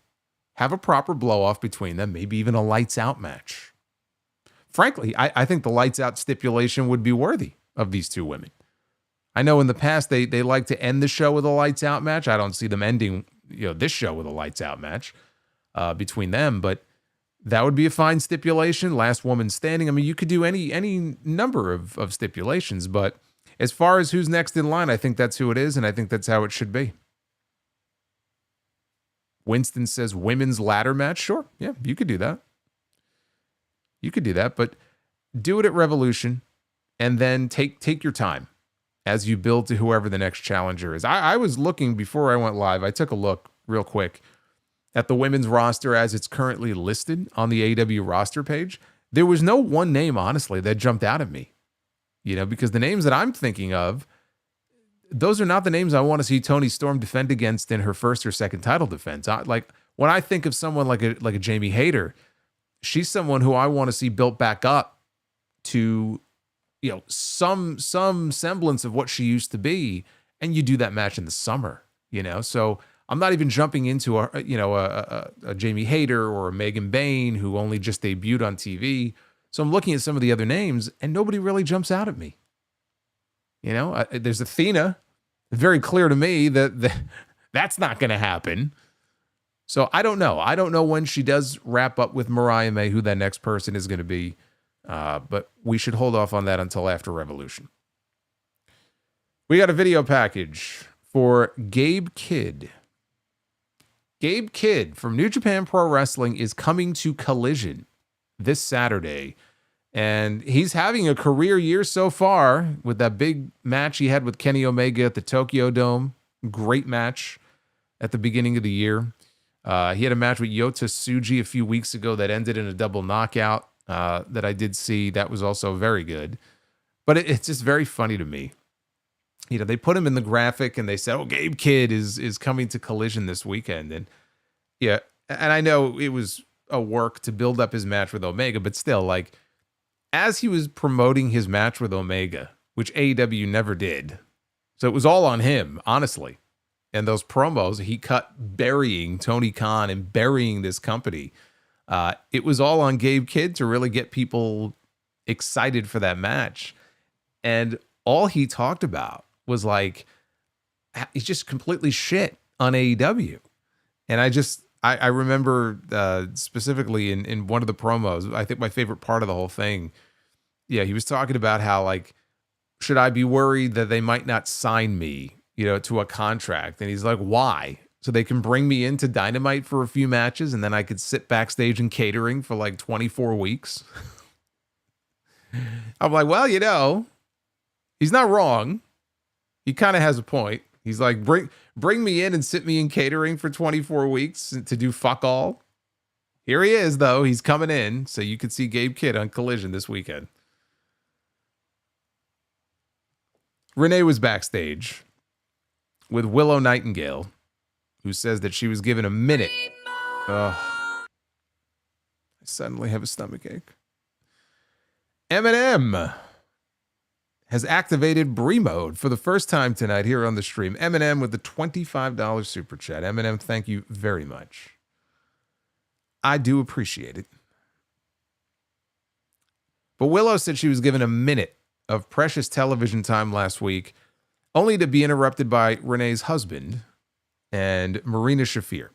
Have a proper blow-off between them, maybe even a lights-out match. Frankly, I think the lights-out stipulation would be worthy of these two women. I know in the past they like to end the show with a lights-out match. I don't see them ending this show with a lights-out match between them, but that would be a fine stipulation. Last woman standing. I mean, you could do any number of stipulations, but as far as who's next in line, I think that's who it is, and I think that's how it should be. Winston says women's ladder match. Sure, yeah, you could do that. You could do that, but do it at Revolution, and then take your time as you build to whoever the next challenger is. I was looking before I went live. I took a look real quick at the women's roster as it's currently listed on the AEW roster page. There was no one name, honestly, that jumped out at me. Because the names that I'm thinking of, those are not the names I want to see Toni Storm defend against in her first or second title defense. When I think of someone like a Jamie Hayter, she's someone who I want to see built back up to, some semblance of what she used to be, and you do that match in the summer, So I'm not even jumping into a Jamie Hayter or a Megan Bayne who only just debuted on TV. So I'm looking at some of the other names, and nobody really jumps out at me. There's Athena. It's very clear to me that that's not going to happen. So I don't know. I don't know when she does wrap up with Mariah May, who that next person is going to be. But we should hold off on that until after Revolution. We got a video package for Gabe Kidd. Gabe Kidd from New Japan Pro Wrestling is coming to Collision this Saturday. And he's having a career year so far with that big match he had with Kenny Omega at the Tokyo Dome. Great match at the beginning of the year. He had a match with Yota Tsuji a few weeks ago that ended in a double knockout that I did see. That was also very good. But it's just very funny to me. They put him in the graphic and they said, Gabe Kidd is coming to Collision this weekend. And yeah, and I know it was a work to build up his match with Omega, but still, as he was promoting his match with Omega, which AEW never did. So it was all on him, honestly. And those promos he cut burying Tony Khan and burying this company. It was all on Gabe Kidd to really get people excited for that match. And all he talked about was he's just completely shit on AEW. And I remember specifically in one of the promos, I think my favorite part of the whole thing, he was talking about how, should I be worried that they might not sign me, to a contract? And he's like, why? So they can bring me into Dynamite for a few matches and then I could sit backstage in catering for 24 weeks. I'm like, well, he's not wrong. He kind of has a point. He's like, bring me in and sit me in catering for 24 weeks to do fuck all. Here he is, though. He's coming in, so you could see Gabe Kidd on Collision this weekend. Renee was backstage with Willow Nightingale, who says that she was given a minute. I suddenly have a stomach ache. Eminem has activated Brie mode for the first time tonight here on the stream. Eminem with the $25 super chat. Eminem, thank you very much. I do appreciate it. But Willow said she was given a minute of precious television time last week, only to be interrupted by Renee's husband and Marina Shafir.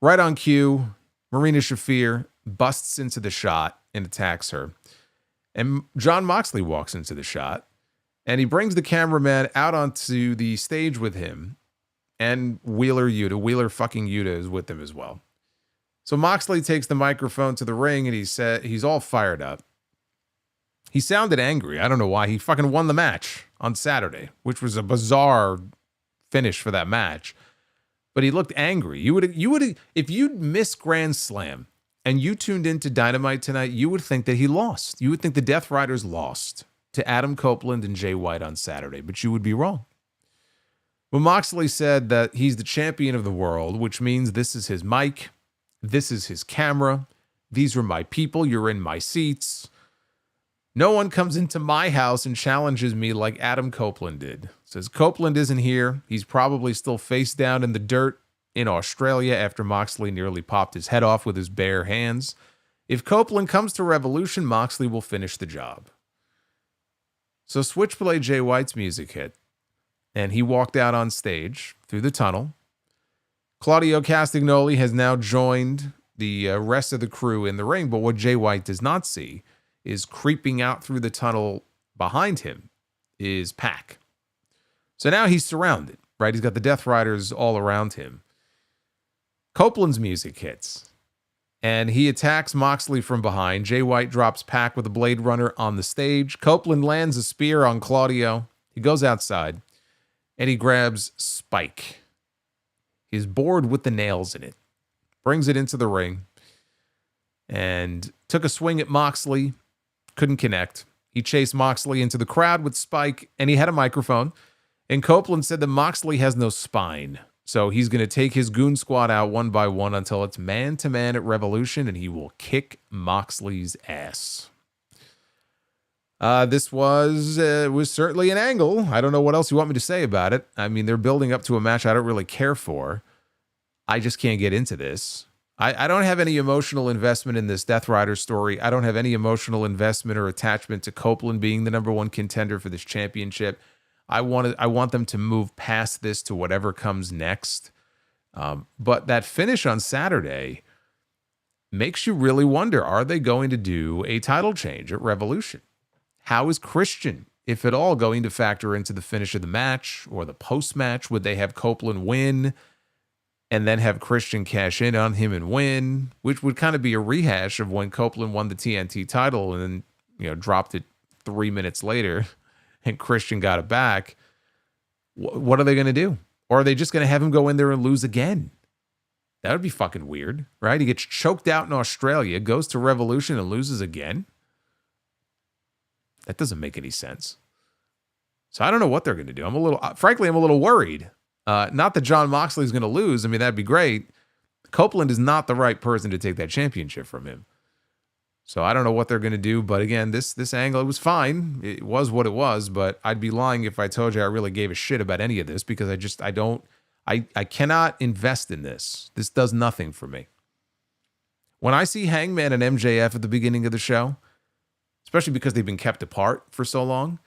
Right on cue, Marina Shafir busts into the shot and attacks her. And Jon Moxley walks into the shot And he brings the cameraman out onto the stage with him, and Wheeler fucking Yuta is with him as well. So Moxley takes the microphone to the ring, and he's all fired up. He sounded angry. I don't know why. He fucking won the match on Saturday, which was a bizarre finish for that match. But he looked angry. You would if you'd missed Grand Slam and you tuned into Dynamite tonight, you would think that he lost. You would think the Death Riders lost to Adam Copeland and Jay White on Saturday, but you would be wrong. Well, Moxley said that he's the champion of the world, which means this is his mic, this is his camera, these are my people, you're in my seats. No one comes into my house and challenges me like Adam Copeland did. Says Copeland isn't here. He's probably still face down in the dirt in Australia after Moxley nearly popped his head off with his bare hands. If Copeland comes to Revolution, Moxley will finish the job. So Switchblade Jay White's music hit, and he walked out on stage through the tunnel. Claudio Castagnoli has now joined the rest of the crew in the ring, but what Jay White does not see is creeping out through the tunnel behind him is Pac. So now he's surrounded, right? He's got the Death Riders all around him. Copeland's music hits, and he attacks Moxley from behind. Jay White drops Pac with a Blade Runner on the stage. Copeland lands a spear on Claudio. He goes outside, and he grabs Spike. He's bored with the nails in it. Brings it into the ring, and took a swing at Moxley. Couldn't connect. He chased Moxley into the crowd with Spike, and he had a microphone. And Copeland said that Moxley has no spine. So he's going to take his goon squad out one by one until it's man-to-man at Revolution, and he will kick Moxley's ass. This was certainly an angle. I don't know what else you want me to say about it. I mean, they're building up to a match I don't really care for. I just can't get into this. I don't have any emotional investment in this Death Rider story. I don't have any emotional investment or attachment to Copeland being the number one contender for this championship. I want them to move past this to whatever comes next. But that finish on Saturday makes you really wonder, are they going to do a title change at Revolution? How is Christian, if at all, going to factor into the finish of the match or the post-match? Would they have Copeland win and then have Christian cash in on him and win, which would kind of be a rehash of when Copeland won the TNT title and then, dropped it 3 minutes later and Christian got it back? What are they going to do? Or are they just going to have him go in there and lose again? That would be fucking weird, right? He gets choked out in Australia, goes to Revolution and loses again. That doesn't make any sense. So I don't know what they're going to do. I'm a little worried. Not that John Moxley is going to lose. I mean, that'd be great. Copeland is not the right person to take that championship from him. So I don't know what they're going to do. But again, this angle, it was fine. It was what it was. But I'd be lying if I told you I really gave a shit about any of this, because I cannot invest in this. This does nothing for me. When I see Hangman and MJF at the beginning of the show, especially because they've been kept apart for so long,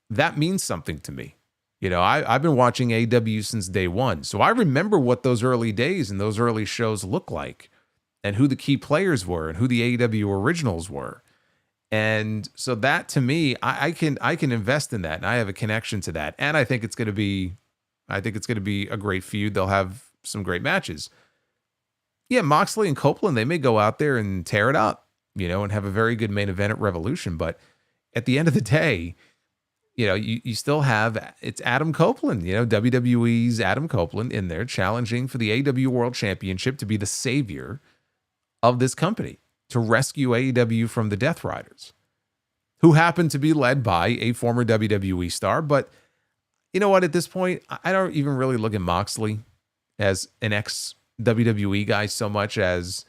that means something to me. I've been watching AEW since day one, so I remember what those early days and those early shows looked like and who the key players were and who the AEW originals were. And so that, to me, I can invest in that, and I have a connection to that. And I think it's going to be a great feud. They'll have some great matches. Yeah, Moxley and Copeland, they may go out there and tear it up, and have a very good main event at Revolution. But at the end of the day, you still have, it's Adam Copeland, WWE's Adam Copeland in there challenging for the AEW World Championship to be the savior of this company, to rescue AEW from the Death Riders, who happen to be led by a former WWE star. But you know what? At this point, I don't even really look at Moxley as an ex-WWE guy so much as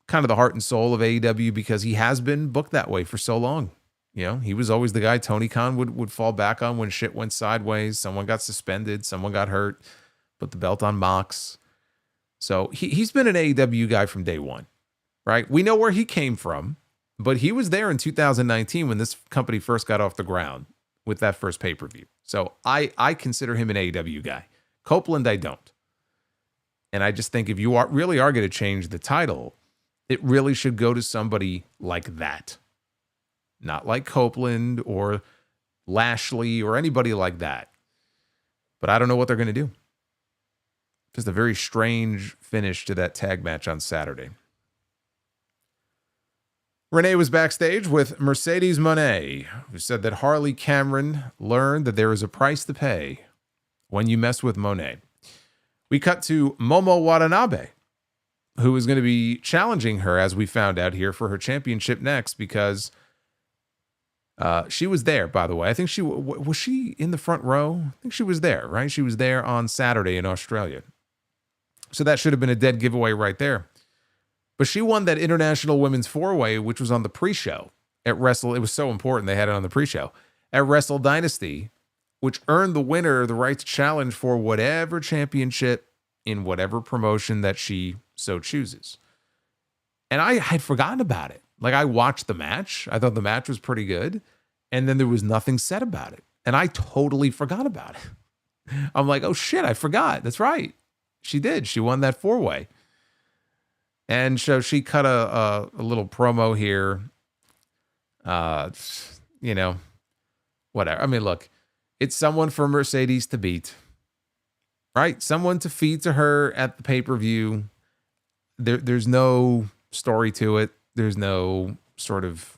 kind of the heart and soul of AEW, because he has been booked that way for so long. He was always the guy Tony Khan would fall back on when shit went sideways. Someone got suspended, someone got hurt, put the belt on Mox. So he's been an AEW guy from day one, right? We know where he came from, but he was there in 2019 when this company first got off the ground with that first pay-per-view. So I consider him an AEW guy. Copeland, I don't. And I just think if you really are going to change the title, it really should go to somebody like that. Not like Copeland or Lashley or anybody like that. But I don't know what they're going to do. Just a very strange finish to that tag match on Saturday. Renee was backstage with Mercedes Moné, who said that Harley Cameron learned that there is a price to pay when you mess with Moné. We cut to Momo Watanabe, who is going to be challenging her, as we found out here, for her championship next, because she was there, by the way. I think was she in the front row? I think she was there, right? She was there on Saturday in Australia. So that should have been a dead giveaway right there. But she won that International Women's 4-Way, which was on the pre-show at Wrestle. It was so important they had it on the pre-show at Wrestle Dynasty, which earned the winner the right to challenge for whatever championship in whatever promotion that she so chooses. And I had forgotten about it. Like, I watched the match. I thought the match was pretty good. And then there was nothing said about it. And I totally forgot about it. I'm like, oh shit, I forgot. That's right. She did. She won that 4-Way. And so she cut a little promo here. Whatever. I mean, look, it's someone for Mercedes to beat, right? Someone to feed to her at the pay-per-view. There's no story to it. There's no sort of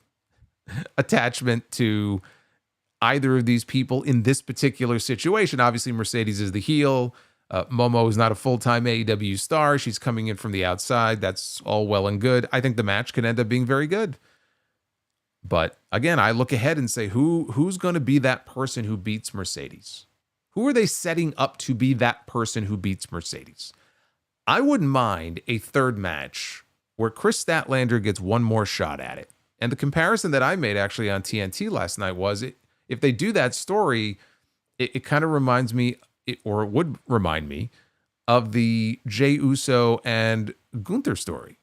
attachment to either of these people in this particular situation. Obviously, Mercedes is the heel. Momo is not a full-time AEW star. She's coming in from the outside. That's all well and good. I think the match could end up being very good. But again, I look ahead and say, who's going to be that person who beats Mercedes? Who are they setting up to be that person who beats Mercedes? I wouldn't mind a third match where Kris Statlander gets one more shot at it. And the comparison that I made actually on TNT last night was, if they do that story, it kind of reminds me, or it would remind me, of the Jey Uso and Gunther story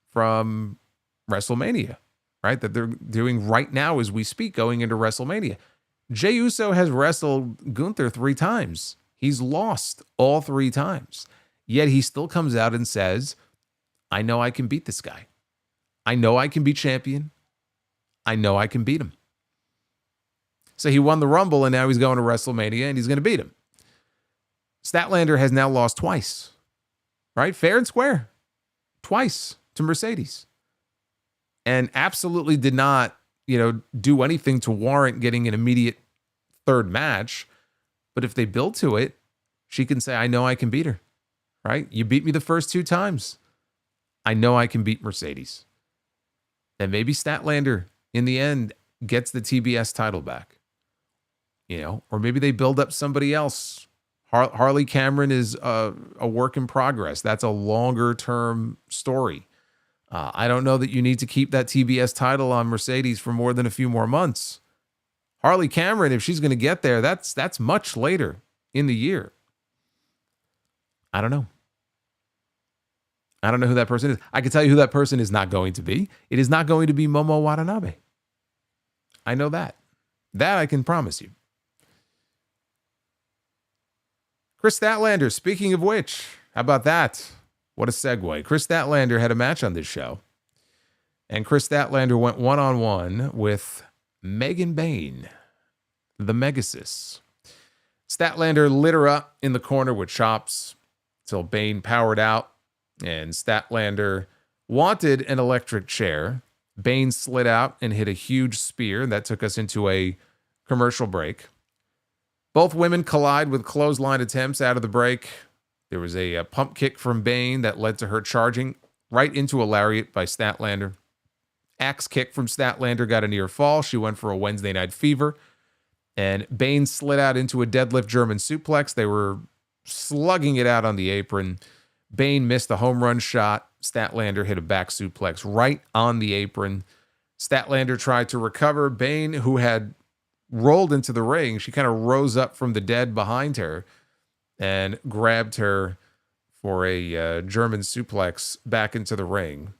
from WrestleMania, right? That they're doing right now as we speak, going into WrestleMania. Jey Uso has wrestled Gunther 3 times. He's lost all 3 times. Yet he still comes out and says, I know I can beat this guy. I know I can be champion. I know I can beat him. So he won the Rumble, and now he's going to WrestleMania, and he's going to beat him. Statlander has now lost twice, right? Fair and square. Twice to Mercedes. And absolutely did not, do anything to warrant getting an immediate third match. But if they build to it, she can say, I know I can beat her, right? You beat me the first 2 times. I know I can beat Mercedes. And maybe Statlander, in the end, gets the TBS title back. Or maybe they build up somebody else. Harley Cameron is a work in progress. That's a longer term story. I don't know that you need to keep that TBS title on Mercedes for more than a few more months. Harley Cameron, if she's going to get there, that's much later in the year. I don't know. I don't know who that person is. I can tell you who that person is not going to be. It is not going to be Momo Watanabe. I know that. That I can promise you. Kris Statlander, speaking of which, how about that? What a segue. Kris Statlander had a match on this show. And Kris Statlander went one-on-one with Megan Bayne, the Megasis. Statlander lit her up in the corner with chops till Bayne powered out, and Statlander wanted an electric chair. Bayne slid out and hit a huge spear. That took us into a commercial break. Both women collide with clothesline attempts out of the break. There was a pump kick from Bayne that led to her charging right into a lariat by Statlander. Axe kick from Statlander got a near fall. She went for a Wednesday Night Fever. And Bayne slid out into a deadlift German suplex. They were slugging it out on the apron. Bayne missed a home run shot. Statlander hit a back suplex right on the apron. Statlander tried to recover. Bayne, who had rolled into the ring, she kind of rose up from the dead behind her and grabbed her for a German suplex back into the ring.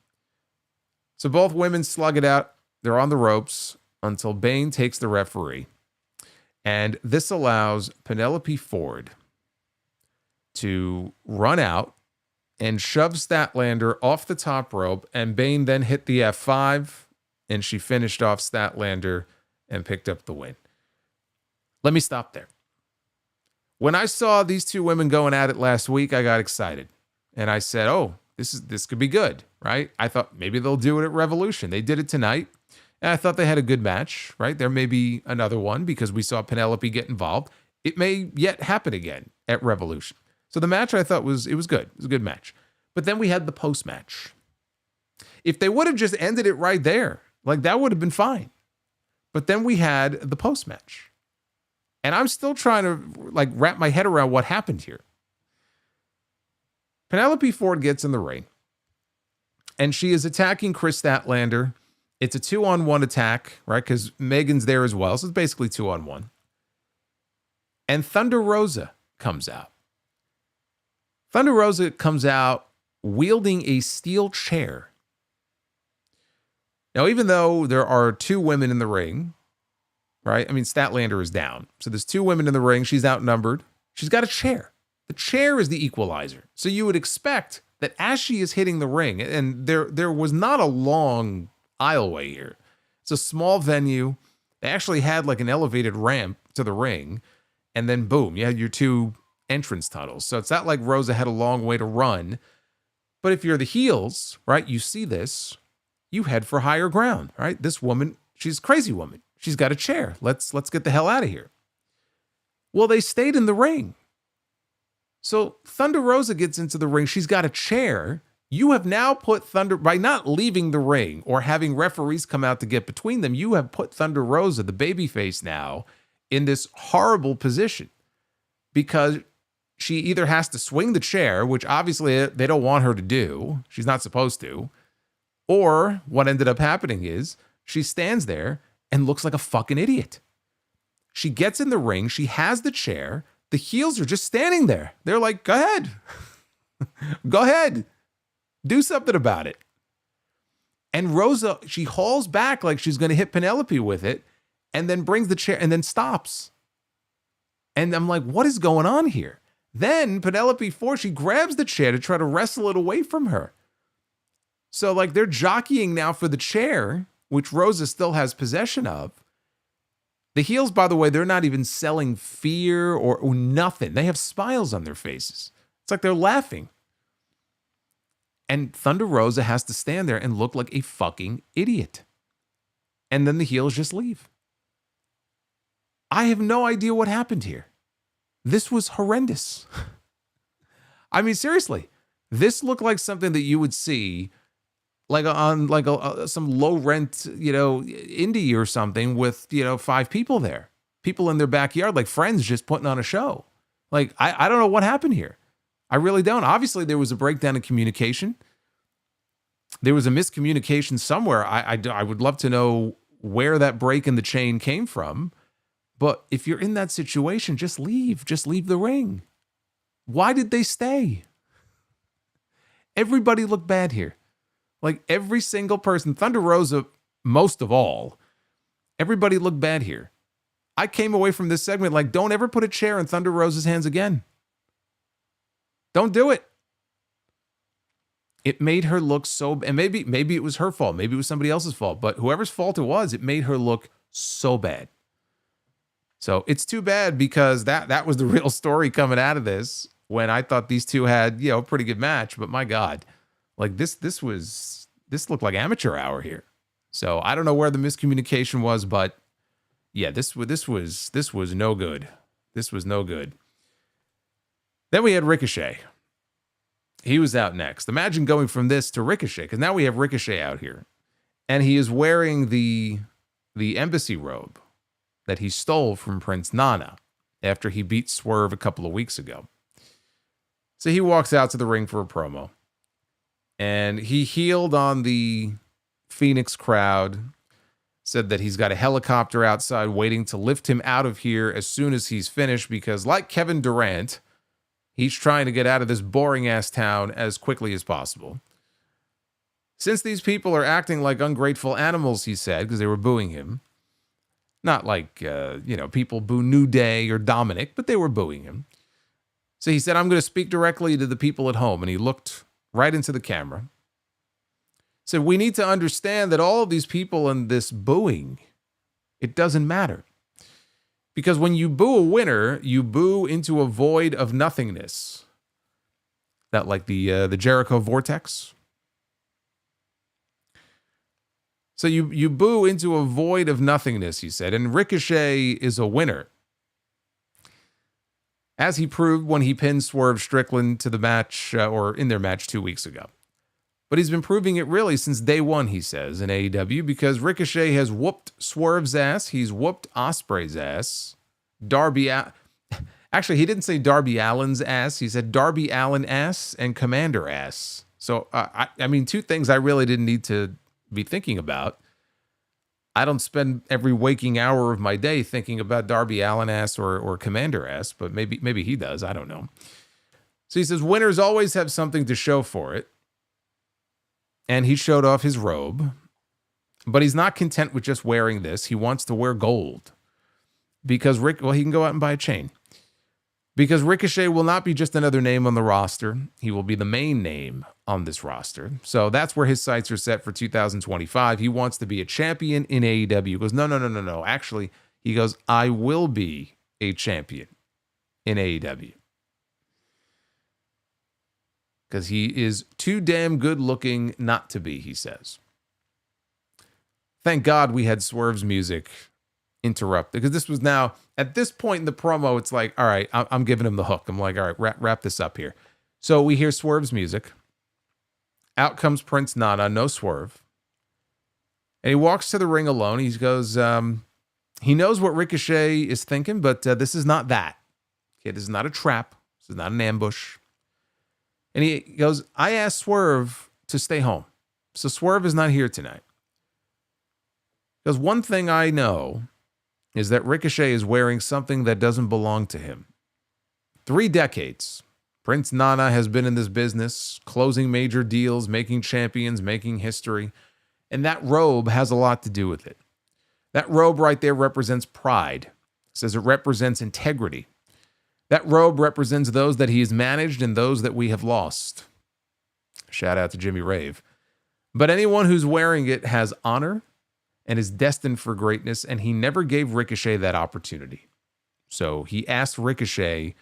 So both women slug it out. They're on the ropes until Bayne takes the referee. And this allows Penelope Ford to run out and shove Statlander off the top rope. And Bayne then hit the F5, and she finished off Statlander and picked up the win. Let me stop there. When I saw these two women going at it last week, I got excited. And I said, oh, this could be good, right? I thought maybe they'll do it at Revolution. They did it tonight. And I thought they had a good match, right? There may be another one because we saw Penelope get involved. It may yet happen again at Revolution. So the match I thought was good. It was a good match. But then we had the post-match. If they would have just ended it right there, like that would have been fine. But then we had the post-match. And I'm still trying to like wrap my head around what happened here. Penelope Ford gets in the ring. And she is attacking Kris Statlander. It's a 2-on-1 attack, right? Because Megan's there as well. So it's basically 2-on-1. And Thunder Rosa comes out. Thunder Rosa comes out wielding a steel chair. Now, even though there are two women in the ring, right? I mean, Statlander is down. So there's two women in the ring. She's outnumbered. She's got a chair. The chair is the equalizer. So you would expect that as she is hitting the ring, and there was not a long aisleway here. It's a small venue. They actually had like an elevated ramp to the ring. And then boom, you had your two entrance tunnels. So it's not like Rosa had a long way to run. But if you're the heels, right, you see this, you head for higher ground, right? This woman, she's a crazy woman. She's got a chair. Let's get the hell out of here. Well, they stayed in the ring. So Thunder Rosa gets into the ring. She's got a chair. You have now put Thunder, by not leaving the ring or having referees come out to get between them, you have put Thunder Rosa, the babyface now, in this horrible position because she either has to swing the chair, which obviously they don't want her to do. She's not supposed to. Or what ended up happening is she stands there and looks like a fucking idiot. She gets in the ring. She has the chair. The heels are just standing there. They're like, go ahead. Go ahead. Do something about it. And Rosa, she hauls back like she's going to hit Penelope with it and then brings the chair and then stops. And I'm like, what is going on here? Then Penelope Ford, she grabs the chair to try to wrestle it away from her. So like they're jockeying now for the chair, which Rosa still has possession of. The heels, by the way, they're not even selling fear or nothing. They have smiles on their faces. It's like they're laughing. And Thunder Rosa has to stand there and look like a fucking idiot. And then the heels just leave. I have no idea what happened here. This was horrendous. I mean, seriously, this looked like something that you would see like on like some low rent, indie or something with, 5 people there, people in their backyard, like friends just putting on a show. Like, I don't know what happened here. I really don't. Obviously, there was a breakdown in communication. There was a miscommunication somewhere. I would love to know where that break in the chain came from. But if you're in that situation, just leave. Just leave the ring. Why did they stay? Everybody looked bad here. Like every single person, Thunder Rosa, most of all, everybody looked bad here. I came away from this segment like, don't ever put a chair in Thunder Rosa's hands again. Don't do it. It made her look so, and maybe it was her fault. Maybe it was somebody else's fault, but whoever's fault it was, it made her look so bad. So it's too bad because that was the real story coming out of this when I thought these two had, a pretty good match, but my God, like this looked like amateur hour here. So I don't know where the miscommunication was, but yeah, this was no good. This was no good. Then we had Ricochet. He was out next. Imagine going from this to Ricochet, because now we have Ricochet out here. And he is wearing the embassy robe that he stole from Prince Nana after he beat Swerve a couple of weeks ago. So he walks out to the ring for a promo. And he healed on the Phoenix crowd, said that he's got a helicopter outside waiting to lift him out of here as soon as he's finished because, like Kevin Durant, he's trying to get out of this boring-ass town as quickly as possible. Since these people are acting like ungrateful animals, he said, because they were booing him. Not like, people boo New Day or Dominic, but they were booing him. So he said, I'm going to speak directly to the people at home. And he looked right into the camera. Said, we need to understand that all of these people in this booing, It doesn't matter. Because when you boo a winner, you boo into a void of nothingness. That like the Jericho vortex. So you boo into a void of nothingness, he said. And Ricochet is a winner. As he proved when he pinned Swerve Strickland to the match, or in their match 2 weeks ago. But he's been proving it really since day one, he says, in AEW, because Ricochet has whooped Swerve's ass. He's whooped Ospreay's ass. Actually, he didn't say Darby Allin's ass. He said Darby Allin ass and Commander ass. So, I mean, two things I really didn't need to be thinking about. I don't spend every waking hour of my day thinking about Darby Allin ass or Commander ass, but maybe he does. I don't know. So he says winners always have something to show for it. And he showed off his robe, but he's not content with just wearing this. He wants to wear gold because he can go out and buy a chain. Because Ricochet will not be just another name on the roster. He will be the main name on this roster. So that's where his sights are set for 2025. He wants to be a champion in AEW. He goes, no. Actually, he goes, I will be a champion in AEW. Because he is too damn good looking not to be, he says. Thank God we had Swerve's music interrupted. Because this was now, at this point in the promo, it's like, all right, I'm giving him the hook. I'm like, all right, wrap this up here. So we hear Swerve's music. Out comes Prince Nana, no Swerve. And he walks to the ring alone. He goes, he knows what Ricochet is thinking, but this is not that. Okay, this is not a trap. This is not an ambush. And he goes, I asked Swerve to stay home. So Swerve is not here tonight. Because one thing I know is that Ricochet is wearing something that doesn't belong to him. 3 decades. Prince Nana has been in this business, closing major deals, making champions, making history. And that robe has a lot to do with it. That robe right there represents pride. It says it represents integrity. That robe represents those that he has managed and those that we have lost. Shout out to Jimmy Rave. But anyone who's wearing it has honor and is destined for greatness, and he never gave Ricochet that opportunity. So he asked Ricochet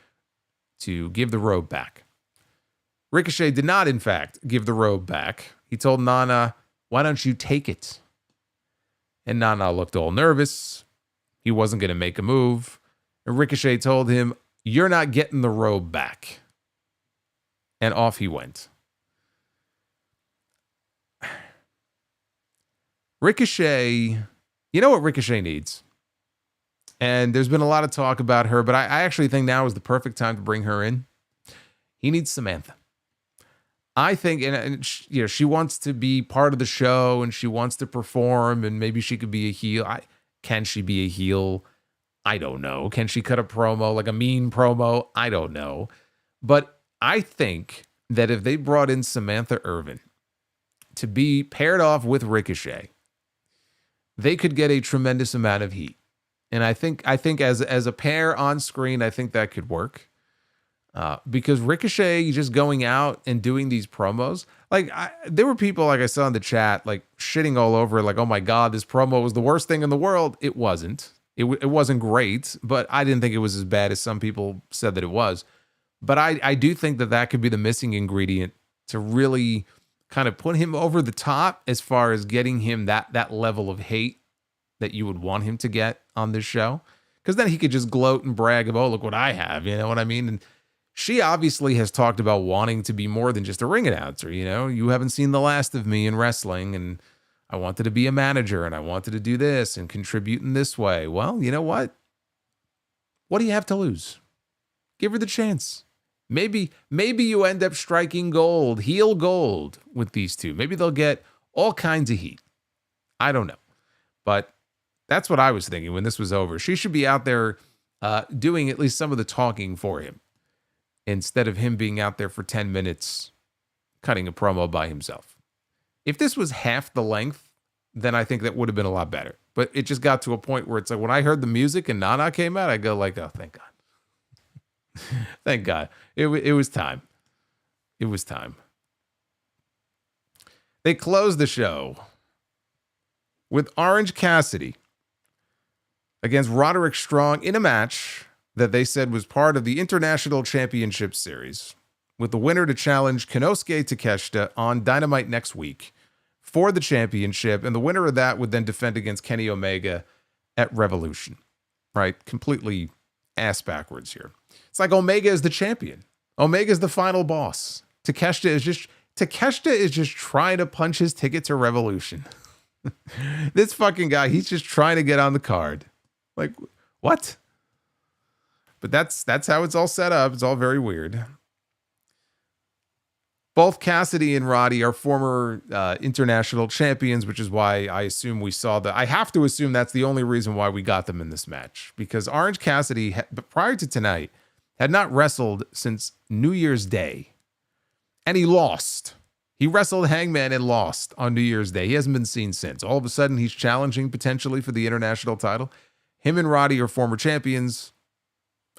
to give the robe back. Ricochet did not, in fact, give the robe back. He told Nana, why don't you take it? And Nana looked all nervous. He wasn't going to make a move. And Ricochet told him, you're not getting the robe back. And off he went. Ricochet, you know what Ricochet needs? And there's been a lot of talk about her, but I actually think now is the perfect time to bring her in. He needs Samantha. I think, and she wants to be part of the show, and she wants to perform, and maybe she could be a heel. Can she be a heel? I don't know. Can she cut a promo, like a mean promo? I don't know. But I think that if they brought in Samantha Irvin to be paired off with Ricochet, they could get a tremendous amount of heat. And I think as a pair on screen, I think that could work. Because Ricochet just going out and doing these promos, like there were people, like I saw in the chat, like shitting all over it, like, oh my God, this promo was the worst thing in the world. It wasn't. It wasn't great, but I didn't think it was as bad as some people said that it was. But I do think that could be the missing ingredient to really kind of put him over the top as far as getting him that level of hate that you would want him to get on this show. Because then he could just gloat and brag of, oh, look what I have. You know what I mean? And she obviously has talked about wanting to be more than just a ring announcer. You know, you haven't seen the last of me in wrestling, and I wanted to be a manager, and I wanted to do this and contribute in this way. Well, you know what? What do you have to lose? Give her the chance. Maybe you end up striking gold, heel gold with these two. Maybe they'll get all kinds of heat. I don't know. But that's what I was thinking when this was over. She should be out there doing at least some of the talking for him, instead of him being out there for 10 minutes cutting a promo by himself. If this was half the length, then I think that would have been a lot better. But it just got to a point where it's like when I heard the music and Nana came out, I go like, oh, thank God. Thank God. It was time. It was time. They closed the show with Orange Cassidy against Roderick Strong in a match that they said was part of the International Championship Series, with the winner to challenge Konosuke Takeshita on Dynamite next week for the championship, and the winner of that would then defend against Kenny Omega at Revolution. Right? Completely ass backwards here. It's like Omega is the champion. Omega is the final boss. Takeshita is just trying to punch his ticket to Revolution. This fucking guy, he's just trying to get on the card. Like, what? But that's how it's all set up. It's all very weird. Both Cassidy and Roddy are former international champions, which is why I assume we saw that. I have to assume that's the only reason why we got them in this match, because Orange Cassidy, prior to tonight, had not wrestled since New Year's Day, and he lost. He wrestled Hangman and lost on New Year's Day. He hasn't been seen since. All of a sudden, he's challenging potentially for the international title. Him and Roddy are former champions.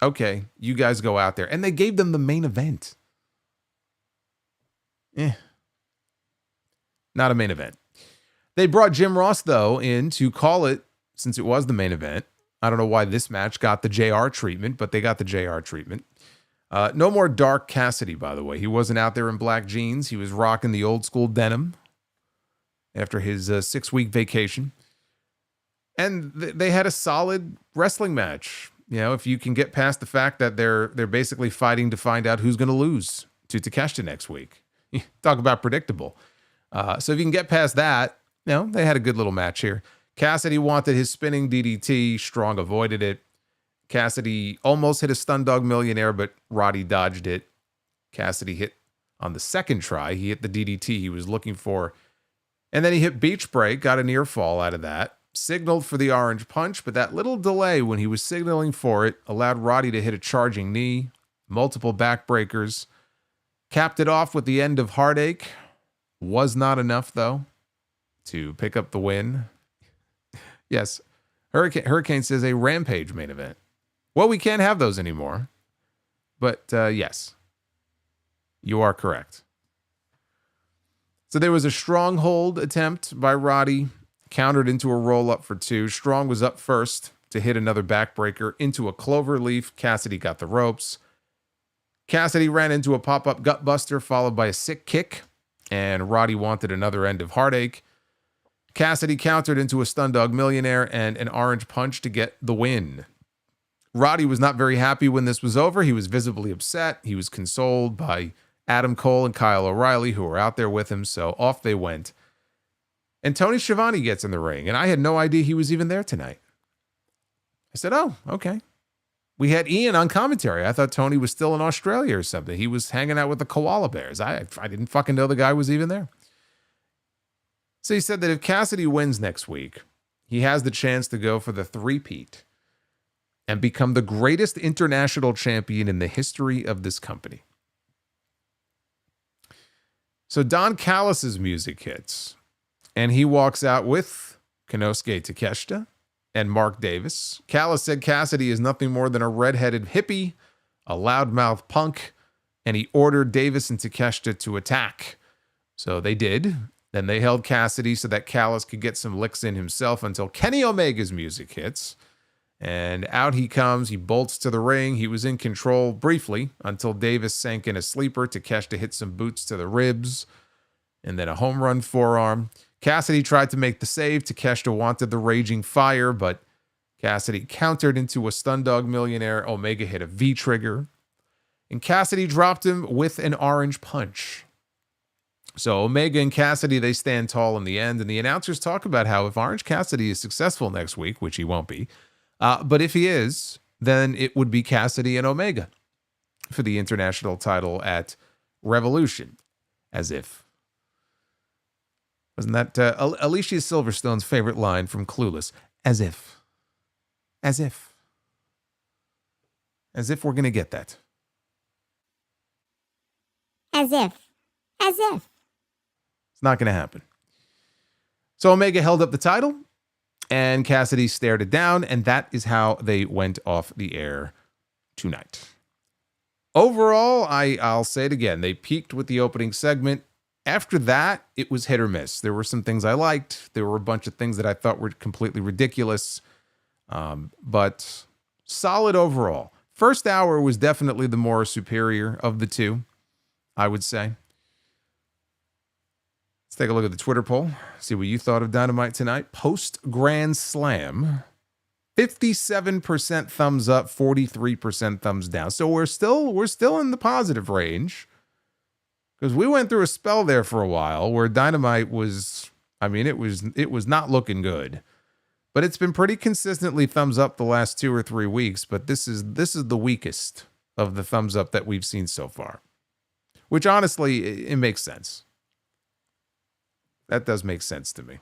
Okay, you guys go out there. And they gave them the main event. Not a main event. They brought Jim Ross, though, in to call it, since it was the main event. I don't know why this match got the JR treatment, but they got the JR treatment. No more Dark Cassidy, by the way. He wasn't out there in black jeans. He was rocking the old school denim after his 6-week vacation. And they had a solid wrestling match. You know, if you can get past the fact that they're basically fighting to find out who's going to lose to Takeshita next week. Talk about predictable. So if you can get past that, you know, they had a good little match here. Cassidy wanted his spinning DDT. Strong avoided it. Cassidy almost hit a Stun Dog Millionaire, but Roddy dodged it. Cassidy hit on the second try. He hit the DDT he was looking for. And then he hit Beach Break, got a near fall out of that. Signaled for the Orange Punch, but that little delay when he was signaling for it allowed Roddy to hit a charging knee, multiple backbreakers. Capped it off with the end of Heartache. Was not enough, though, to pick up the win. Yes, Hurricane says a Rampage main event. Well, we can't have those anymore. But yes, you are correct. So there was a stronghold attempt by Roddy, countered into a roll-up for 2. Strong was up first to hit another backbreaker into a clover leaf. Cassidy got the ropes. Cassidy ran into a pop-up gutbuster followed by a sick kick, and Roddy wanted another end of Heartache. Cassidy countered into a Stun Dog Millionaire and an Orange Punch to get the win. Roddy was not very happy when this was over. He was visibly upset. He was consoled by Adam Cole and Kyle O'Reilly, who were out there with him, so off they went. And Tony Schiavone gets in the ring, and I had no idea he was even there tonight. I said, oh, okay. We had Ian on commentary. I thought Tony was still in Australia or something. He was hanging out with the koala bears. I didn't fucking know the guy was even there. So he said that if Cassidy wins next week, he has the chance to go for the three-peat and become the greatest international champion in the history of this company. So Don Callis' music hits, and he walks out with Konosuke Takeshita and Mark Davis. Callis said Cassidy is nothing more than a redheaded hippie, a loudmouth punk, and he ordered Davis and Takeshita to attack. So they did. Then they held Cassidy so that Callis could get some licks in himself until Kenny Omega's music hits. And out he comes. He bolts to the ring. He was in control briefly until Davis sank in a sleeper. Takeshita hit some boots to the ribs and then a home run forearm. Cassidy tried to make the save. Takeshita wanted the Raging Fire, but Cassidy countered into a Stun Dog Millionaire. Omega hit a V-trigger. And Cassidy dropped him with an Orange Punch. So Omega and Cassidy, they stand tall in the end. And the announcers talk about how if Orange Cassidy is successful next week, which he won't be, but if he is, then it would be Cassidy and Omega for the international title at Revolution. As if. Wasn't that Alicia Silverstone's favorite line from Clueless? As if. As if. As if we're going to get that. As if. As if. It's not going to happen. So Omega held up the title, and Cassidy stared it down, and that is how they went off the air tonight. Overall, I'll say it again. They peaked with the opening segment. After that, it was hit or miss. There were some things I liked. There were a bunch of things that I thought were completely ridiculous. But solid overall. First hour was definitely the more superior of the two, I would say. Let's take a look at the Twitter poll. See what you thought of Dynamite tonight. Post Grand Slam, 57% thumbs up, 43% thumbs down. So we're still in the positive range, because we went through a spell there for a while where Dynamite was, I mean, it was not looking good. But it's been pretty consistently thumbs up the last 2 or 3 weeks, but this is the weakest of the thumbs up that we've seen so far. Which honestly, it makes sense. That does make sense to me.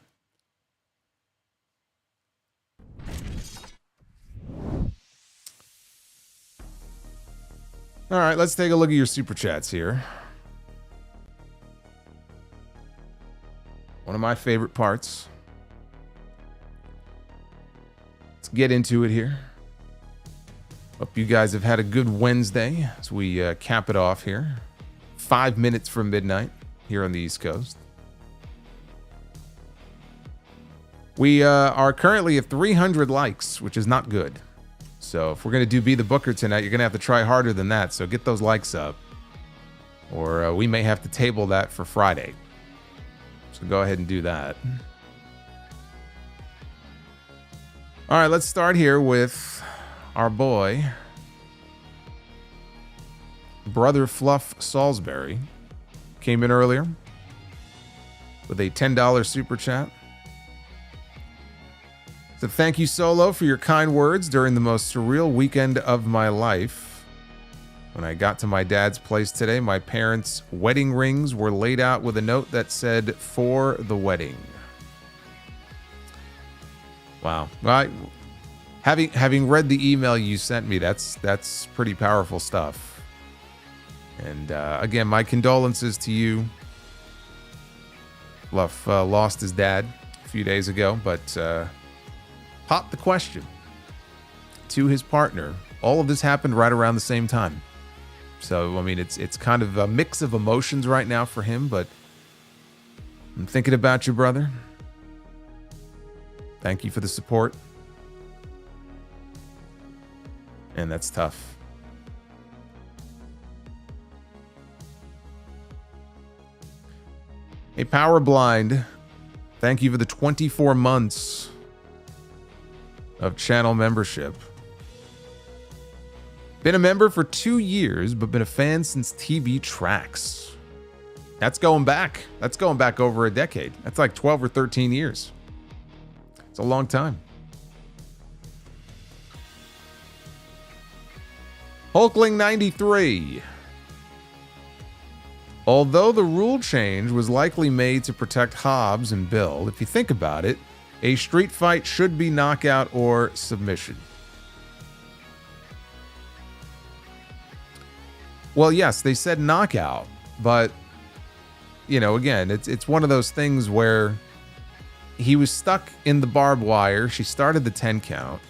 All right, let's take a look at your super chats here. One of my favorite parts. Let's get into it here. Hope you guys have had a good Wednesday as we cap it off here. 5 minutes from midnight here on the East Coast. We are currently at 300 likes, which is not good. So if we're going to do Be the Booker tonight, you're going to have to try harder than that. So get those likes up, or we may have to table that for Friday. So go ahead and do that. All right, let's start here with our boy, Brother Fluff Salisbury. Came in earlier with a $10 super chat. So thank you, Solo, for your kind words during the most surreal weekend of my life. When I got to my dad's place today, my parents' wedding rings were laid out with a note that said, "For the wedding." Wow. Well, having read the email you sent me, that's pretty powerful stuff. And again, my condolences to you. Fluff lost his dad a few days ago, but popped the question to his partner. All of this happened right around the same time. So, I mean, it's kind of a mix of emotions right now for him, but I'm thinking about you, brother. Thank you for the support. And that's tough. Hey, Power Blind, thank you for the 24 months of channel membership. Been a member for 2 years, but been a fan since TV Tracks. That's going back. That's going back over a decade. That's like 12 or 13 years. It's a long time. Hulkling93. Although the rule change was likely made to protect Hobbs and Bill, if you think about it, a street fight should be knockout or submission. Well, yes, they said knockout, but, you know, again, it's one of those things where he was stuck in the barbed wire. She started the 10 count.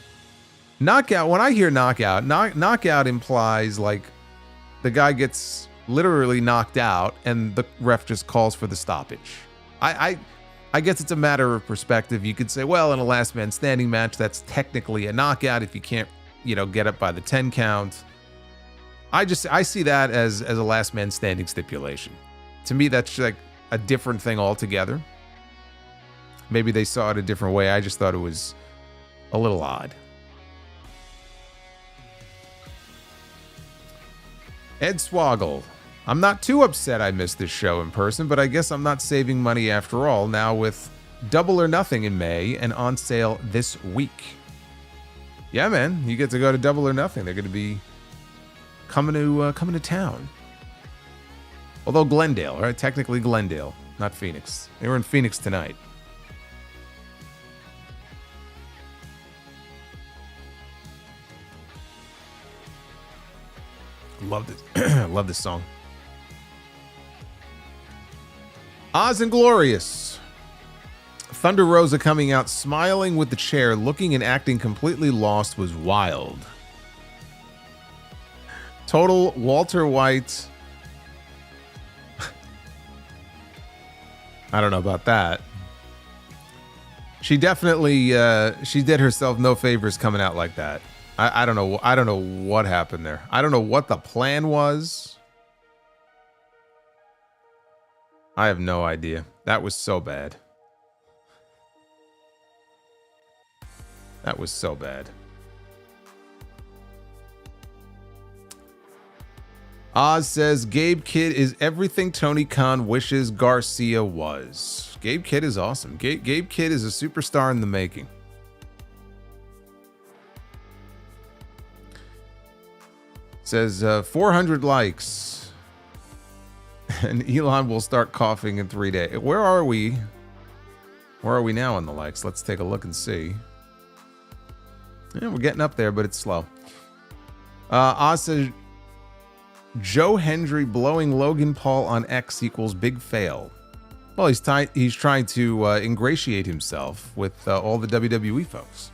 Knockout, when I hear knockout, knockout implies like the guy gets literally knocked out and the ref just calls for the stoppage. I guess it's a matter of perspective. You could say, well, in a last man standing match, that's technically a knockout if you can't, you know, get up by the 10 count. I see that as a last man standing stipulation. To me, that's like a different thing altogether. Maybe they saw it a different way. I just thought it was a little odd. Ed Swoggle. I'm not too upset I missed this show in person, but I guess I'm not saving money after all, now with Double or Nothing in May and on sale this week. Yeah, man, you get to go to Double or Nothing. They're going to be coming to town. Although Glendale, right? Technically Glendale, not Phoenix. They were in Phoenix tonight. Love this. Love this song. Oz and Glorious. Thunder Rosa coming out smiling with the chair, looking and acting completely lost was wild. Total Walter White. I don't know about that. She definitely she did herself no favors coming out like that. I don't know. I don't know what happened there. I don't know what the plan was. I have no idea. That was so bad. That was so bad. Oz says Gabe Kidd is everything Tony Khan wishes Garcia was. Gabe Kidd is awesome. Gabe Kidd is a superstar in the making. Says 400 likes. And Elon will start coughing in 3 days. Where are we? Where are we now on the likes? Let's take a look and see. Yeah, we're getting up there, but it's slow. Oz says Joe Hendry blowing Logan Paul on X equals big fail. Well, he's trying to ingratiate himself with all the WWE folks.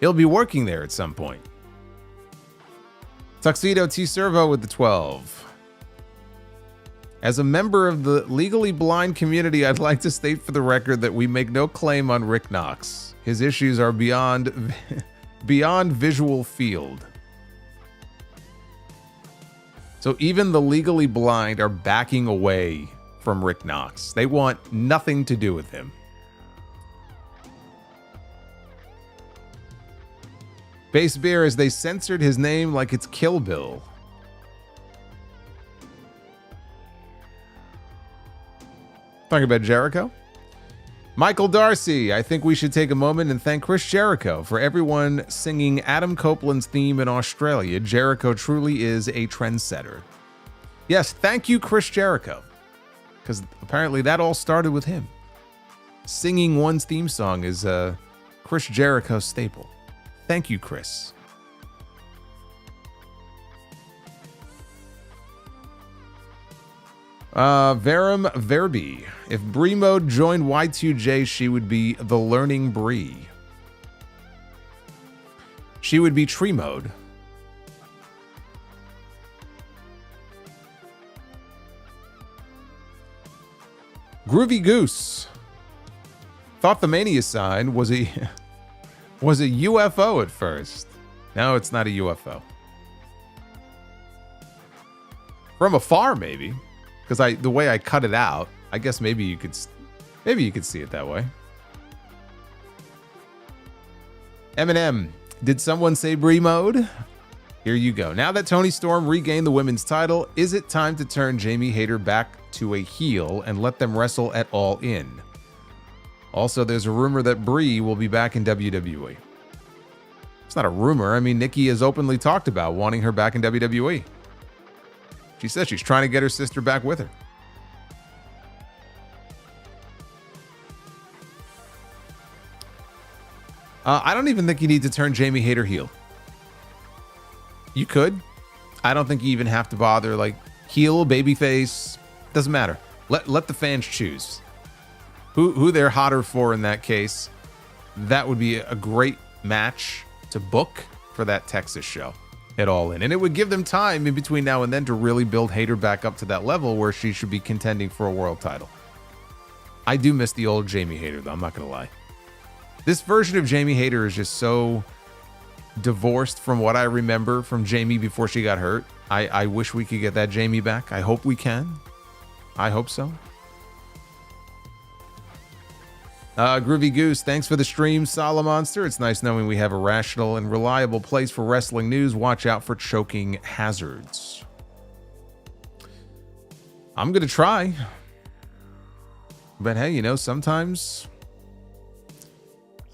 He'll be working there at some point. Tuxedo T Servo with the 12. As a member of the legally blind community, I'd like to state for the record that we make no claim on Rick Knox. His issues are beyond visual field. So even the legally blind are backing away from Rick Knox. They want nothing to do with him. Base Beer, as they censored his name like it's Kill Bill. Talking about Jericho. Michael Darcy, I think we should take a moment and thank Chris Jericho for everyone singing Adam Copeland's theme in Australia. Jericho truly is a trendsetter. Yes, thank you, Chris Jericho. Because apparently that all started with him. Singing one's theme song is a Chris Jericho staple. Thank you, Chris. Verum Verbi. If Brie Mode joined Y2J, she would be the Learning Brie. She would be Tree Mode. Groovy Goose. Thought the Mania sign was a UFO at first. No, it's not a UFO. From afar, maybe. Because the way I cut it out, I guess maybe you could see it that way. Eminem, did someone say Brie Mode? Here you go. Now that Toni Storm regained the women's title, is it time to turn Jamie Hayter back to a heel and let them wrestle at All In? Also, there's a rumor that Brie will be back in WWE. It's not a rumor. I mean, Nikki has openly talked about wanting her back in WWE. She says she's trying to get her sister back with her. I don't even think you need to turn Jamie Hayter heel. You could. I don't think you even have to bother, like, heel, babyface. Doesn't matter. Let the fans choose who they're hotter for in that case. That would be a great match to book for that Texas show at All In. And it would give them time in between now and then to really build Hayter back up to that level where she should be contending for a world title. I do miss the old Jamie Hayter, though. I'm not going to lie. This version of Jamie Hayter is just so divorced from what I remember from Jamie before she got hurt. I wish we could get that Jamie back. I hope we can. I hope so. Groovy Goose, thanks for the stream, Solomonster. It's nice knowing we have a rational and reliable place for wrestling news. Watch out for choking hazards. I'm going to try. But hey, you know, sometimes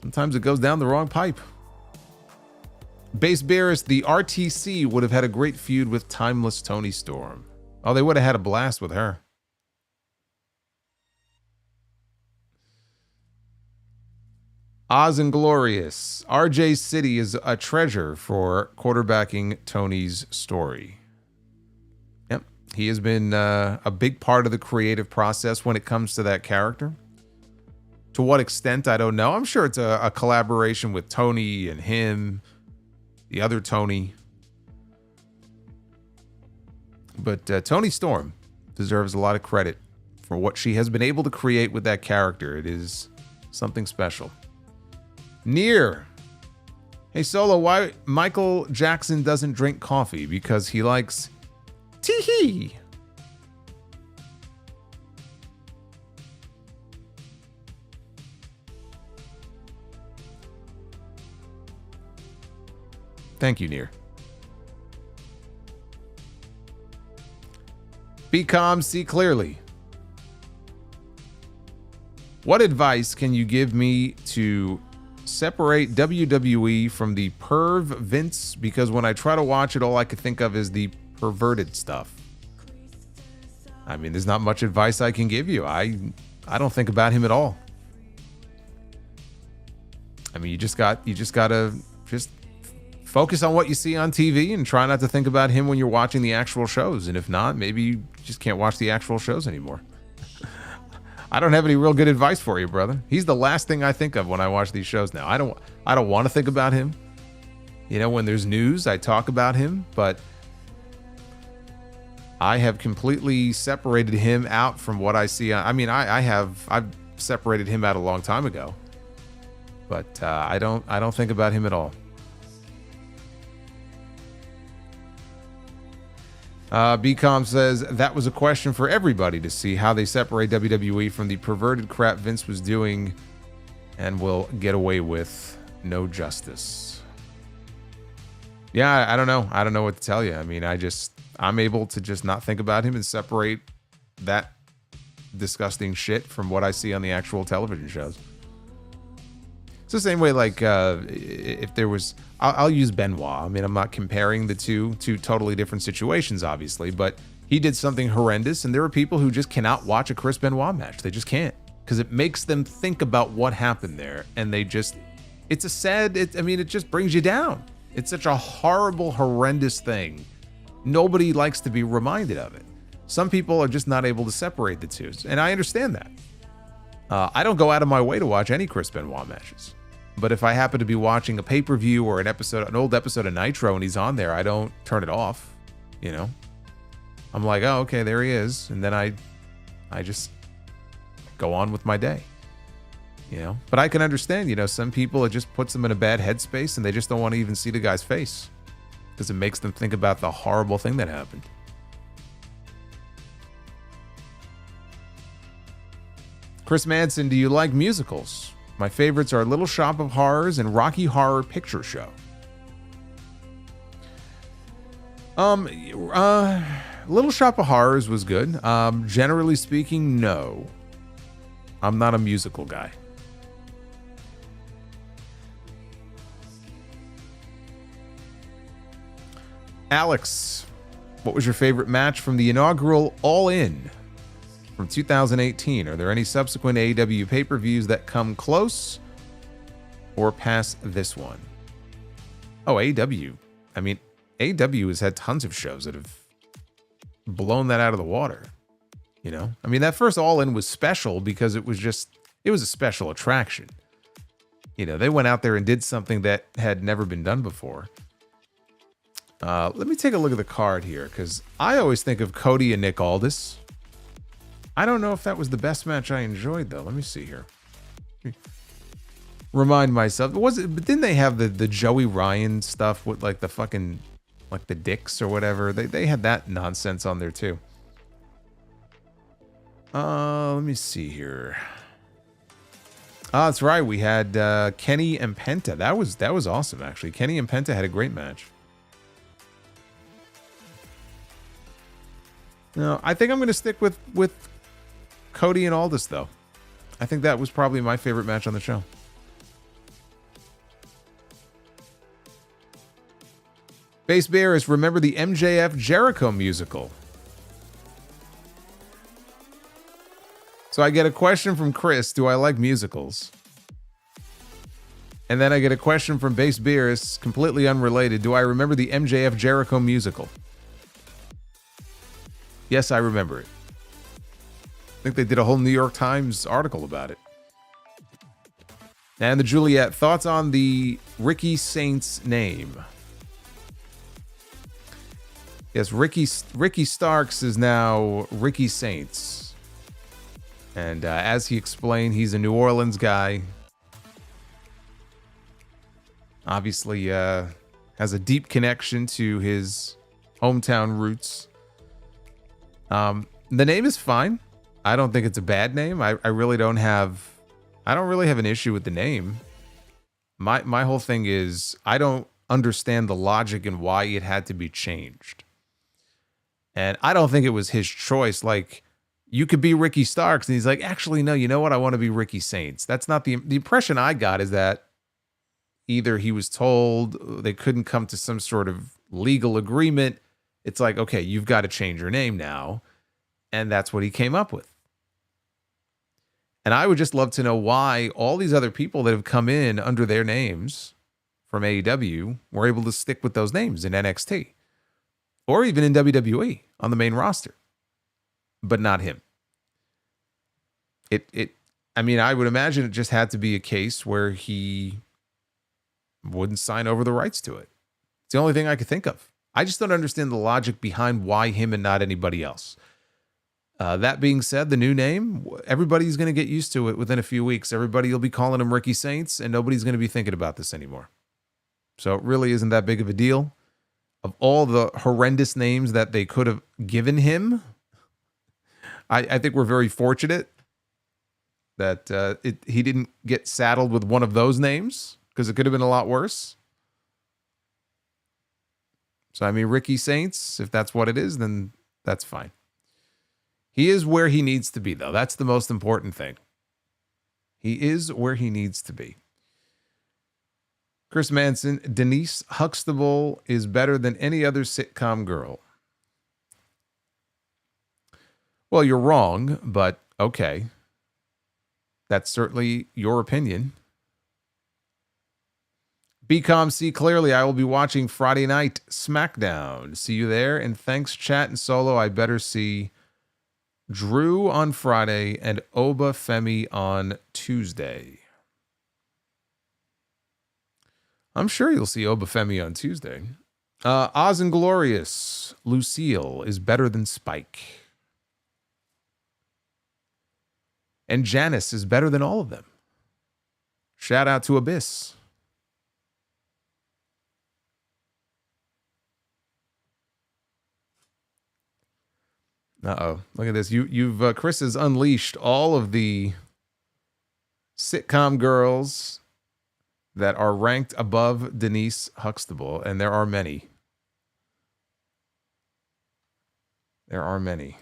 it goes down the wrong pipe. Base Beerus, the RTC would have had a great feud with Timeless Toni Storm. Oh, they would have had a blast with her. Oz and Glorious. RJ City is a treasure for quarterbacking Tony's story. Yep. He has been a big part of the creative process when it comes to that character. To what extent, I don't know. I'm sure it's a collaboration with Tony and him, the other Tony. But Toni Storm deserves a lot of credit for what she has been able to create with that character. It is Something special. Near. Hey, Solo, why Michael Jackson doesn't drink coffee? Because he likes tee-hee. Thank you, Near. Be calm, see clearly. What advice can you give me to separate WWE from the perv Vince? Because when I try to watch it, all I could think of is the perverted stuff. I mean, there's not much advice I can give you. I don't think about him at all. I mean, you just gotta focus on what you see on TV and try not to think about him when you're watching the actual shows. And if not, maybe you just can't watch the actual shows anymore. I don't have any real good advice for you, brother. He's the last thing I think of when I watch these shows now. I don't want to think about him. You know, when there's news, I talk about him, but I have completely separated him out from what I see. I mean, I've separated him out a long time ago, but I don't think about him at all. BCom says that was a question for everybody to see how they separate WWE from the perverted crap Vince was doing and will get away with no justice. Yeah, I don't know. I don't know what to tell you. I mean, I'm able to just not think about him and separate that disgusting shit from what I see on the actual television shows. It's the same way, like, if there was... I'll use Benoit. I mean, I'm not comparing the two totally different situations, obviously, but he did something horrendous, and there are people who just cannot watch a Chris Benoit match. They just can't, because it makes them think about what happened there, and it just brings you down. It's such a horrible, horrendous thing. Nobody likes to be reminded of it. Some people are just not able to separate the two, and I understand that. I don't go out of my way to watch any Chris Benoit matches. But if I happen to be watching a pay-per-view or an old episode of Nitro and he's on there, I don't turn it off, you know? I'm like, oh, okay, there he is. And then I just go on with my day, you know? But I can understand, you know, some people, it just puts them in a bad headspace and they just don't want to even see the guy's face because it makes them think about the horrible thing that happened. Chris Manson, do you like musicals? My favorites are Little Shop of Horrors and Rocky Horror Picture Show. Little Shop of Horrors was good. Generally speaking, no. I'm not a musical guy. Alex, what was your favorite match from the inaugural All In from 2018? Are there any subsequent AEW pay-per-views that come close or pass this one? Oh, AEW. I mean, AEW has had tons of shows that have blown that out of the water. You know? I mean, that first All In was special because it was a special attraction. You know, they went out there and did something that had never been done before. Let me take a look at the card here, because I always think of Cody and Nick Aldis. I don't know if that was the best match I enjoyed, though. Let me see here. Remind myself. But didn't they have the Joey Ryan stuff with like the fucking, like the dicks or whatever? They had that nonsense on there too. Let me see here. Oh, that's right. We had Kenny and Penta. That was awesome, actually. Kenny and Penta had a great match. No, I think I'm going to stick with Cody and Aldis, though. I think that was probably my favorite match on the show. Base Bears, remember the MJF Jericho musical? So I get a question from Kris, do I like musicals? And then I get a question from Base Beers, completely unrelated, do I remember the MJF Jericho musical? Yes, I remember it. I think they did a whole New York Times article about it. And the Juliet, thoughts on the Ricky Saints name? Yes, Ricky Starks is now Ricky Saints. And as he explained, he's a New Orleans guy. Obviously, has a deep connection to his hometown roots. The name is fine. I don't think it's a bad name. I don't really have an issue with the name. My whole thing is I don't understand the logic and why it had to be changed. And I don't think it was his choice. Like, you could be Ricky Starks, and he's like, actually, no, you know what? I want to be Ricky Saints. That's not the impression I got, is that either he was told they couldn't come to some sort of legal agreement. It's like, okay, you've got to change your name now. And that's what he came up with. And I would just love to know why all these other people that have come in under their names from AEW were able to stick with those names in NXT or even in WWE on the main roster, but not him. I mean, I would imagine it just had to be a case where he wouldn't sign over the rights to it. It's the only thing I could think of. I just don't understand the logic behind why him and not anybody else. That being said, the new name, everybody's going to get used to it within a few weeks. Everybody will be calling him Ricky Saints, and nobody's going to be thinking about this anymore. So it really isn't that big of a deal. Of all the horrendous names that they could have given him, I think we're very fortunate that he didn't get saddled with one of those names, because it could have been a lot worse. So, I mean, Ricky Saints, if that's what it is, then that's fine. He is where he needs to be, though. That's the most important thing. He is where he needs to be. Chris Manson, Denise Huxtable is better than any other sitcom girl. Well, you're wrong, but okay. That's certainly your opinion. BCOM, see clearly, I will be watching Friday night SmackDown. See you there. And thanks, chat and Solo. I better see Drew on Friday and Oba Femi on Tuesday. I'm sure you'll see Oba Femi on Tuesday. Oz and Glorious, Lucille is better than Spike. And Janice is better than all of them. Shout out to Abyss. Uh-oh. Look at this. You've Chris has unleashed all of the sitcom girls that are ranked above Denise Huxtable, and there are many. There are many.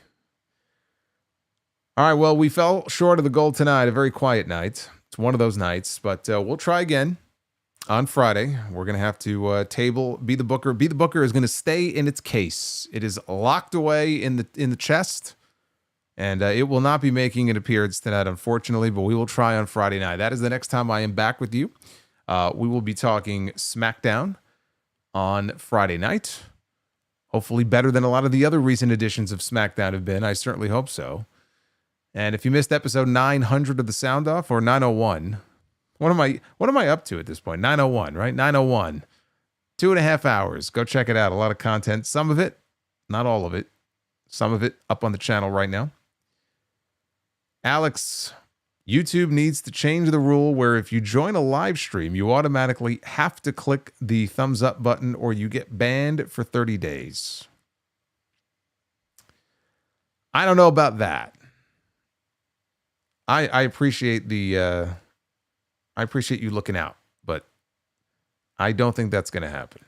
All right, well, we fell short of the goal tonight. A very quiet night. It's one of those nights, but we'll try again on Friday. We're going to have to table Be the Booker. Be the Booker is going to stay in its case. It is locked away in the chest, and it will not be making an appearance tonight, unfortunately, but we will try on Friday night. That is the next time I am back with you. We will be talking SmackDown on Friday night. Hopefully better than a lot of the other recent editions of SmackDown have been. I certainly hope so. And if you missed episode 900 of the Sound Off, or 901, what am I up to at this point? 901, right? 901. 2.5 hours. Go check it out. A lot of content. Some of it, not all of it. Some of it up on the channel right now. Alex, YouTube needs to change the rule where if you join a live stream, you automatically have to click the thumbs up button or you get banned for 30 days. I don't know about that. I appreciate I appreciate you looking out, but I don't think that's going to happen.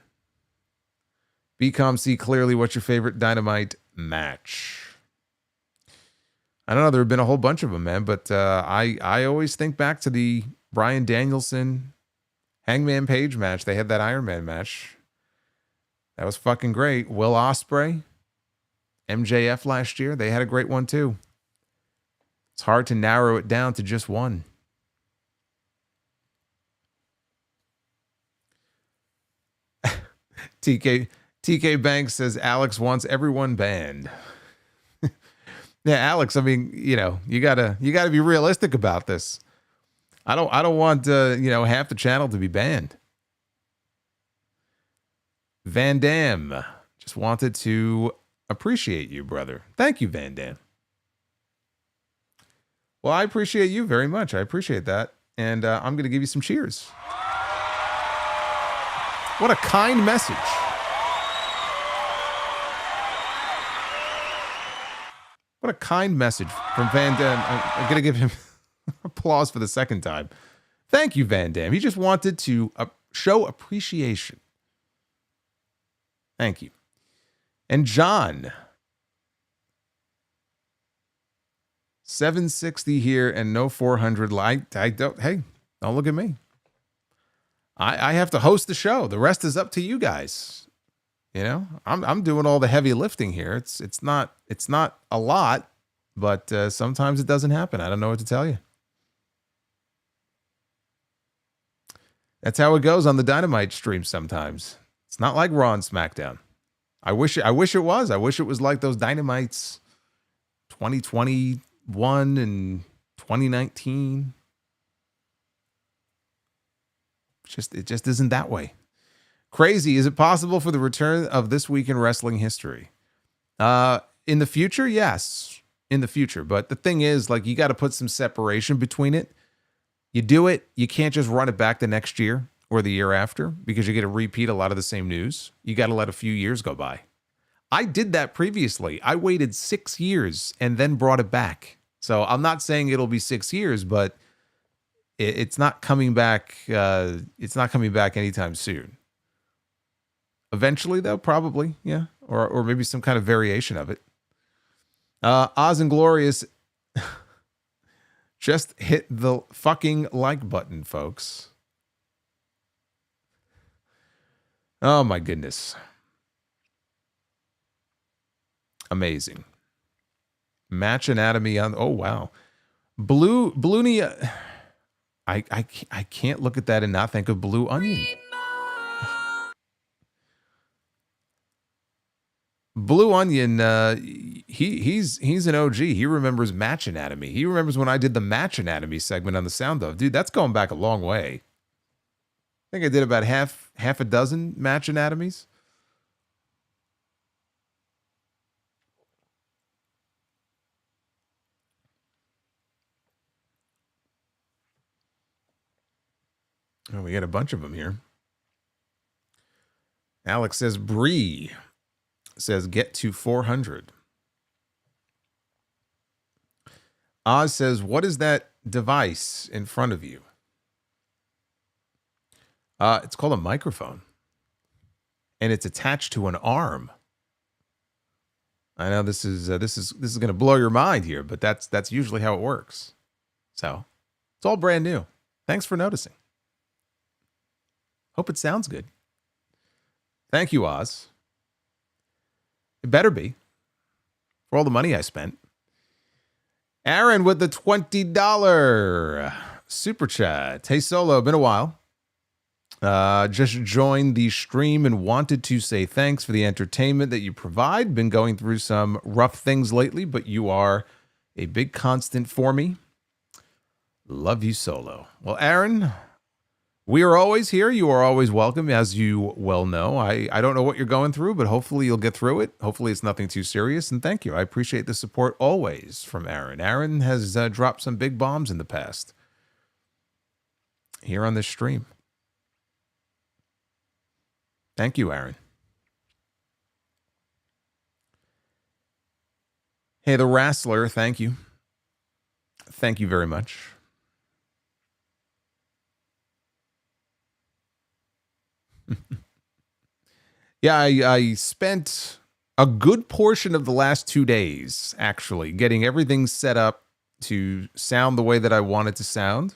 BCOM, see clearly, what's your favorite Dynamite match? I don't know. There have been a whole bunch of them, man, but I always think back to the Bryan Danielson Hangman Page match. They had that Iron Man match. That was fucking great. Will Ospreay, MJF last year, they had a great one too. It's hard to narrow it down to just one. TK Banks says Alex wants everyone banned. Yeah, Alex, I mean, you gotta be realistic about this. I don't want half the channel to be banned. Van Dam just wanted to appreciate you, brother. Thank you, Van Dam. Well, I appreciate you very much. I appreciate that. And I'm going to give you some cheers. What a kind message. What a kind message from Van Dam. I'm going to give him applause for the second time. Thank you, Van Dam. He just wanted to show appreciation. Thank you. And John, 760 here and no 400. I don't. Hey, don't look at me. I have to host the show. The rest is up to you guys. You know, I'm doing all the heavy lifting here. It's not a lot, but sometimes it doesn't happen. I don't know what to tell you. That's how it goes on the Dynamite stream sometimes. It's not like Raw and SmackDown. I wish it was. I wish it was like those Dynamites 2021 and 2019. It just isn't that way. Crazy. Is it possible for the return of This Week in Wrestling History? In the future, yes. In the future. But the thing is, like, you got to put some separation between it. You do it, you can't just run it back the next year or the year after because you get to repeat a lot of the same news. You got to let a few years go by. I did that previously. I waited 6 years and then brought it back. So I'm not saying it'll be 6 years, but it's not coming back. It's not coming back anytime soon. Eventually, though, probably, yeah, or maybe some kind of variation of it. Oz and Glorious. Just hit the fucking like button, folks. Oh my goodness. Amazing. Match anatomy on. Oh wow. Bluey. I can't look at that and not think of Blue Onion. Blue Onion, he's an OG. He remembers Match Anatomy. He remembers when I did the Match Anatomy segment on the Sound Of. Dude, that's going back a long way. I think I did about half a dozen Match Anatomies. Oh, we got a bunch of them here. Alex says Bree. Says get to 400. Oz says, what is that device in front of you? It's called a microphone. And it's attached to an arm. I know this is going to blow your mind here, but that's usually how it works. So, it's all brand new. Thanks for noticing. Hope it sounds good. Thank you, Oz. It better be. For all the money I spent. Aaron with the $20 super chat. Hey, Solo, been a while. Just joined the stream and wanted to say thanks for the entertainment that you provide. Been going through some rough things lately, but you are a big constant for me. Love you, Solo. Well, Aaron, we are always here. You are always welcome, as you well know. I don't know what you're going through, but hopefully you'll get through it. Hopefully it's nothing too serious, and thank you. I appreciate the support always from Aaron. Aaron has dropped some big bombs in the past here on this stream. Thank you, Aaron. Hey, the Wrestler, thank you. Thank you very much. Yeah, I spent a good portion of the last 2 days actually getting everything set up to sound the way that I want it to sound.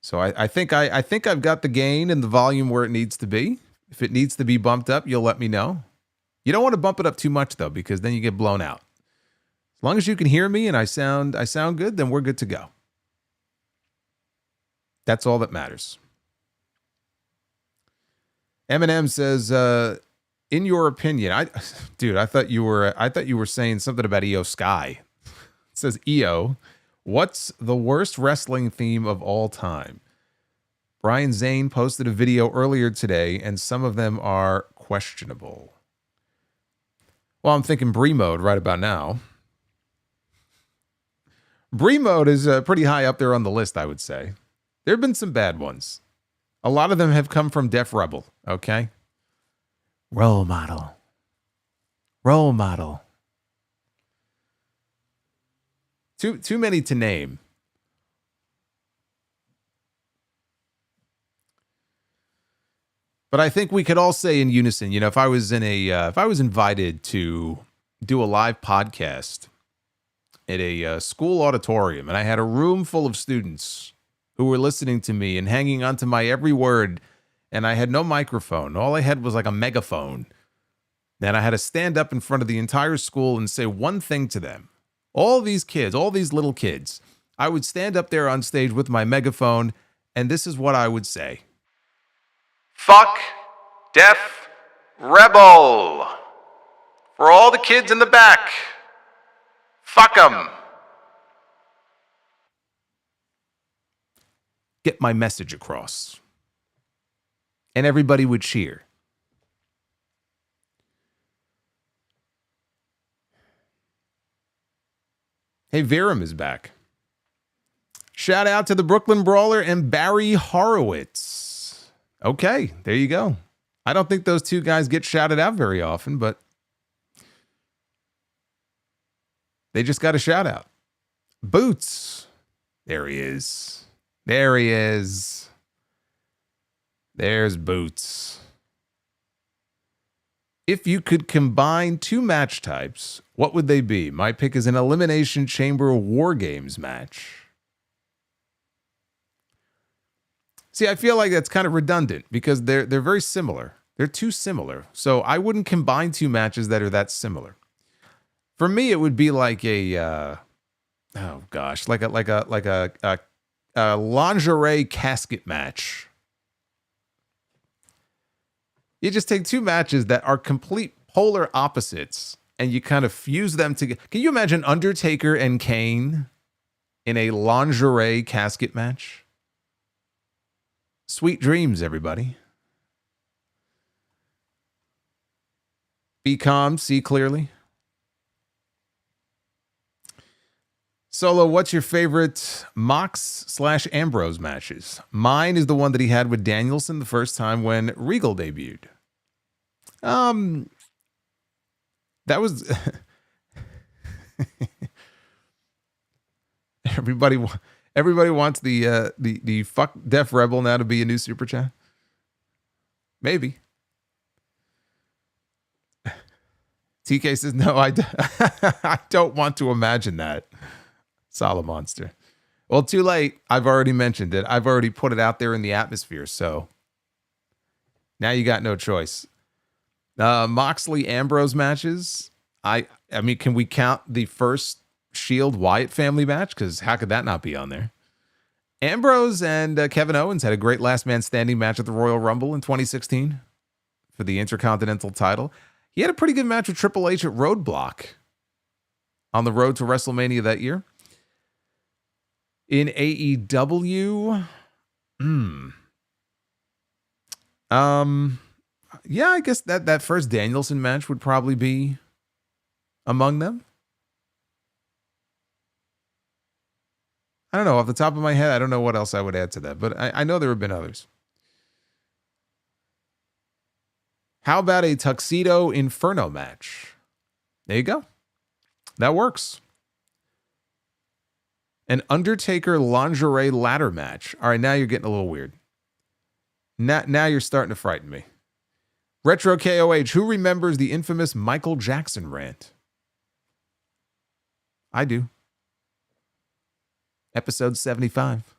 So I think I've got the gain and the volume where it needs to be. If it needs to be bumped up, you'll let me know. You don't want to bump it up too much though, because then you get blown out. As long as you can hear me and I sound good, then we're good to go. That's all that matters. Eminem says, in your opinion, I thought you were saying something about Io Sky. It says, Io, what's the worst wrestling theme of all time? Brian Zane posted a video earlier today, and some of them are questionable. Well, I'm thinking Brie mode right about now. Brie mode is pretty high up there on the list, I would say. There have been some bad ones. A lot of them have come from Def Rebel, okay? Role model. Role model. Too many to name. But I think we could all say in unison, you know, if I was invited to do a live podcast at a school auditorium and I had a room full of students who were listening to me and hanging on to my every word, and I had no microphone, all I had was like a megaphone, then I had to stand up in front of the entire school and say one thing to them. All these kids, all these little kids, I would stand up there on stage with my megaphone, and this is what I would say. Fuck Def Rebel. For all the kids in the back, fuck them. Get my message across. And everybody would cheer. Hey, Viram is back. Shout out to the Brooklyn Brawler and Barry Horowitz. Okay, there you go. I don't think those two guys get shouted out very often, but they just got a shout out. Boots. There he is. There he is. There's Boots. If you could combine two match types, what would they be? My pick is an Elimination Chamber War Games match. See, I feel like that's kind of redundant because they're very similar. They're too similar. So I wouldn't combine two matches that are that similar. For me, it would be like a lingerie casket match. You just take two matches that are complete polar opposites and you kind of fuse them together. Can you imagine Undertaker and Kane in a lingerie casket match? Sweet dreams, everybody. Be calm, see clearly. Solo, what's your favorite Mox/Ambrose matches? Mine is the one that he had with Danielson the first time when Regal debuted. That was everybody wants the fuck Def Rebel now to be a new super chat. Maybe. TK says no. I don't want to imagine that. Solomonster. Well, too late. I've already mentioned it. I've already put it out there in the atmosphere. So now you got no choice. Moxley Ambrose matches. I mean, can we count the first Shield Wyatt family match? Because how could that not be on there? Ambrose and Kevin Owens had a great last man standing match at the Royal Rumble in 2016 for the Intercontinental title. He had a pretty good match with Triple H at Roadblock on the road to WrestleMania that year. In AEW, yeah, I guess that first Danielson match would probably be among them. I don't know, off the top of my head, I don't know what else I would add to that, but I know there have been others. How about a Tuxedo Inferno match? There you go. That works. An Undertaker lingerie ladder match. All right, now you're getting a little weird. Now you're starting to frighten me. Retro KOH, who remembers the infamous Michael Jackson rant? I do. Episode 75.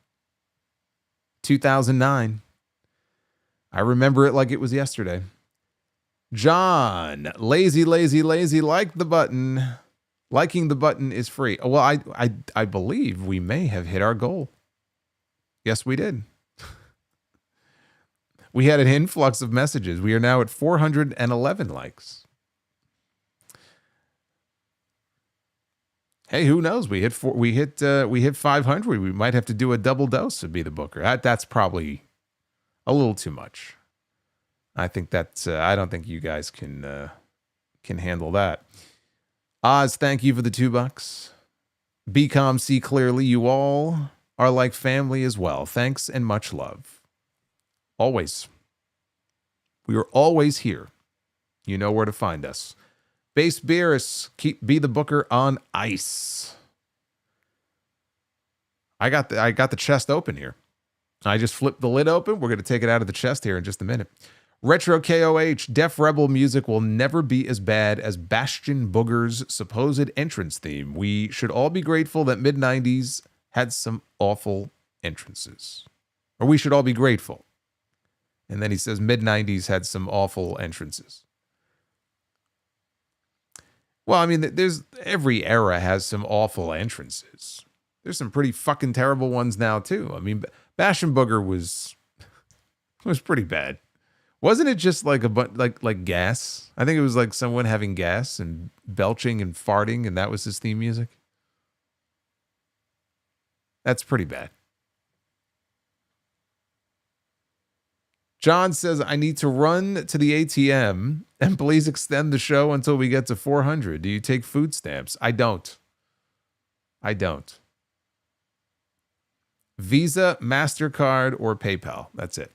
2009. I remember it like it was yesterday. John, lazy, like the button. Liking the button is free. Well, I believe we may have hit our goal. Yes, we did. We had an influx of messages. We are now at 411 likes. Hey, who knows? We hit 500. We might have to do a double dose to be the booker. That's probably a little too much. I think that's. I don't think you guys can handle that. Oz, thank you for the $2. Be calm, see clearly. You all are like family as well. Thanks and much love. Always. We are always here. You know where to find us. Base Beerus, be the booker on ice. I got the chest open here. I just flipped the lid open. We're going to take it out of the chest here in just a minute. Retro KOH, Def Rebel music will never be as bad as Bastion Booger's supposed entrance theme. We should all be grateful that mid-90s had some awful entrances. Or we should all be grateful. And then he says mid-90s had some awful entrances. Well, I mean, every era has some awful entrances. There's some pretty fucking terrible ones now, too. I mean, Bastion Booger was pretty bad. Wasn't it just like like gas? I think it was like someone having gas and belching and farting, and that was his theme music. That's pretty bad. John says, I need to run to the ATM and please extend the show until we get to 400. Do you take food stamps? I don't. Visa, MasterCard, or PayPal. That's it.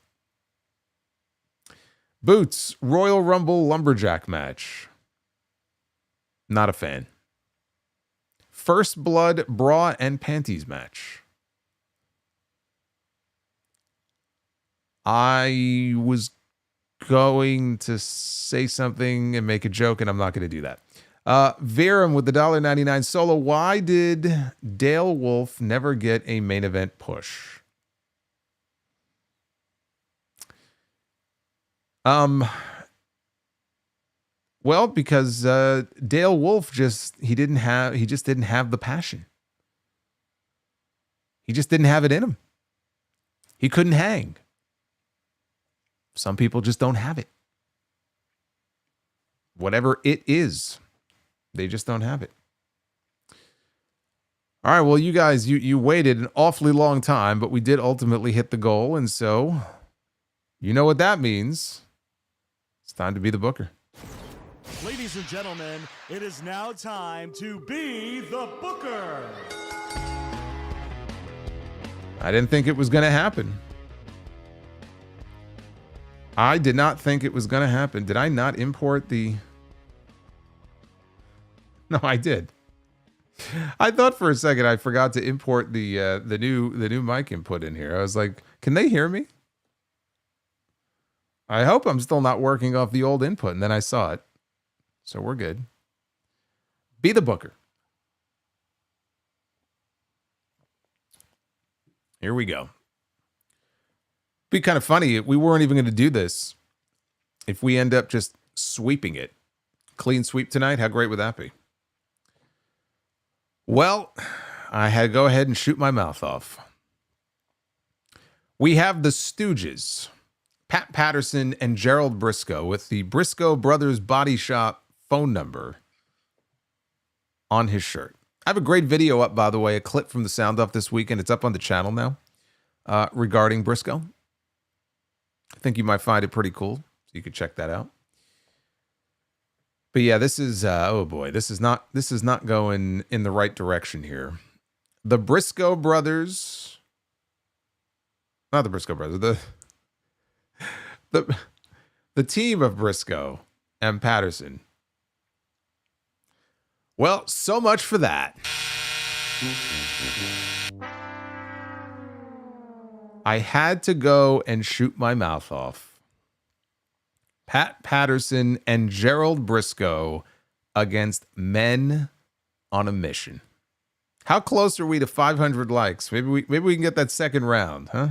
Boots, Royal Rumble Lumberjack match. Not a fan. First Blood Bra and Panties match. I was going to say something and make a joke, and I'm not going to do that. Viram with the $1.99 solo. Why did Dale Wolf never get a main event push? Well, because Dale Wolf just didn't have the passion. He just didn't have it in him. He couldn't hang. Some people just don't have it. Whatever it is, they just don't have it. All right, well, you guys, you waited an awfully long time, but we did ultimately hit the goal, and so you know what that means. It's time to be the booker. Ladies and gentlemen, it is now time to be the booker. I didn't think it was going to happen. I did not think it was going to happen. Did I not import the... No, I did. I thought for a second I forgot to import the new mic input in here. I was like, can they hear me? I hope I'm still not working off the old input. And then I saw it. So we're good. Be the booker. Here we go. Be kind of funny. We weren't even going to do this if we end up just sweeping it. Clean sweep tonight. How great would that be? Well, I had to go ahead and shoot my mouth off. We have the Stooges, Pat Patterson and Gerald Briscoe, with the Briscoe Brothers Body Shop phone number on his shirt. I have a great video up, by the way, a clip from the Sound Off this weekend. It's up on the channel now regarding Briscoe. I think you might find it pretty cool, so you could check that out. But yeah, this is oh boy, this is not going in the right direction here. The Briscoe brothers, not the Briscoe brothers, the team of Briscoe and Patterson. Well, so much for that. I had to go and shoot my mouth off. Pat Patterson and Gerald Briscoe against Men on a Mission. How close are we to 500 likes? Maybe we can get that second round, huh?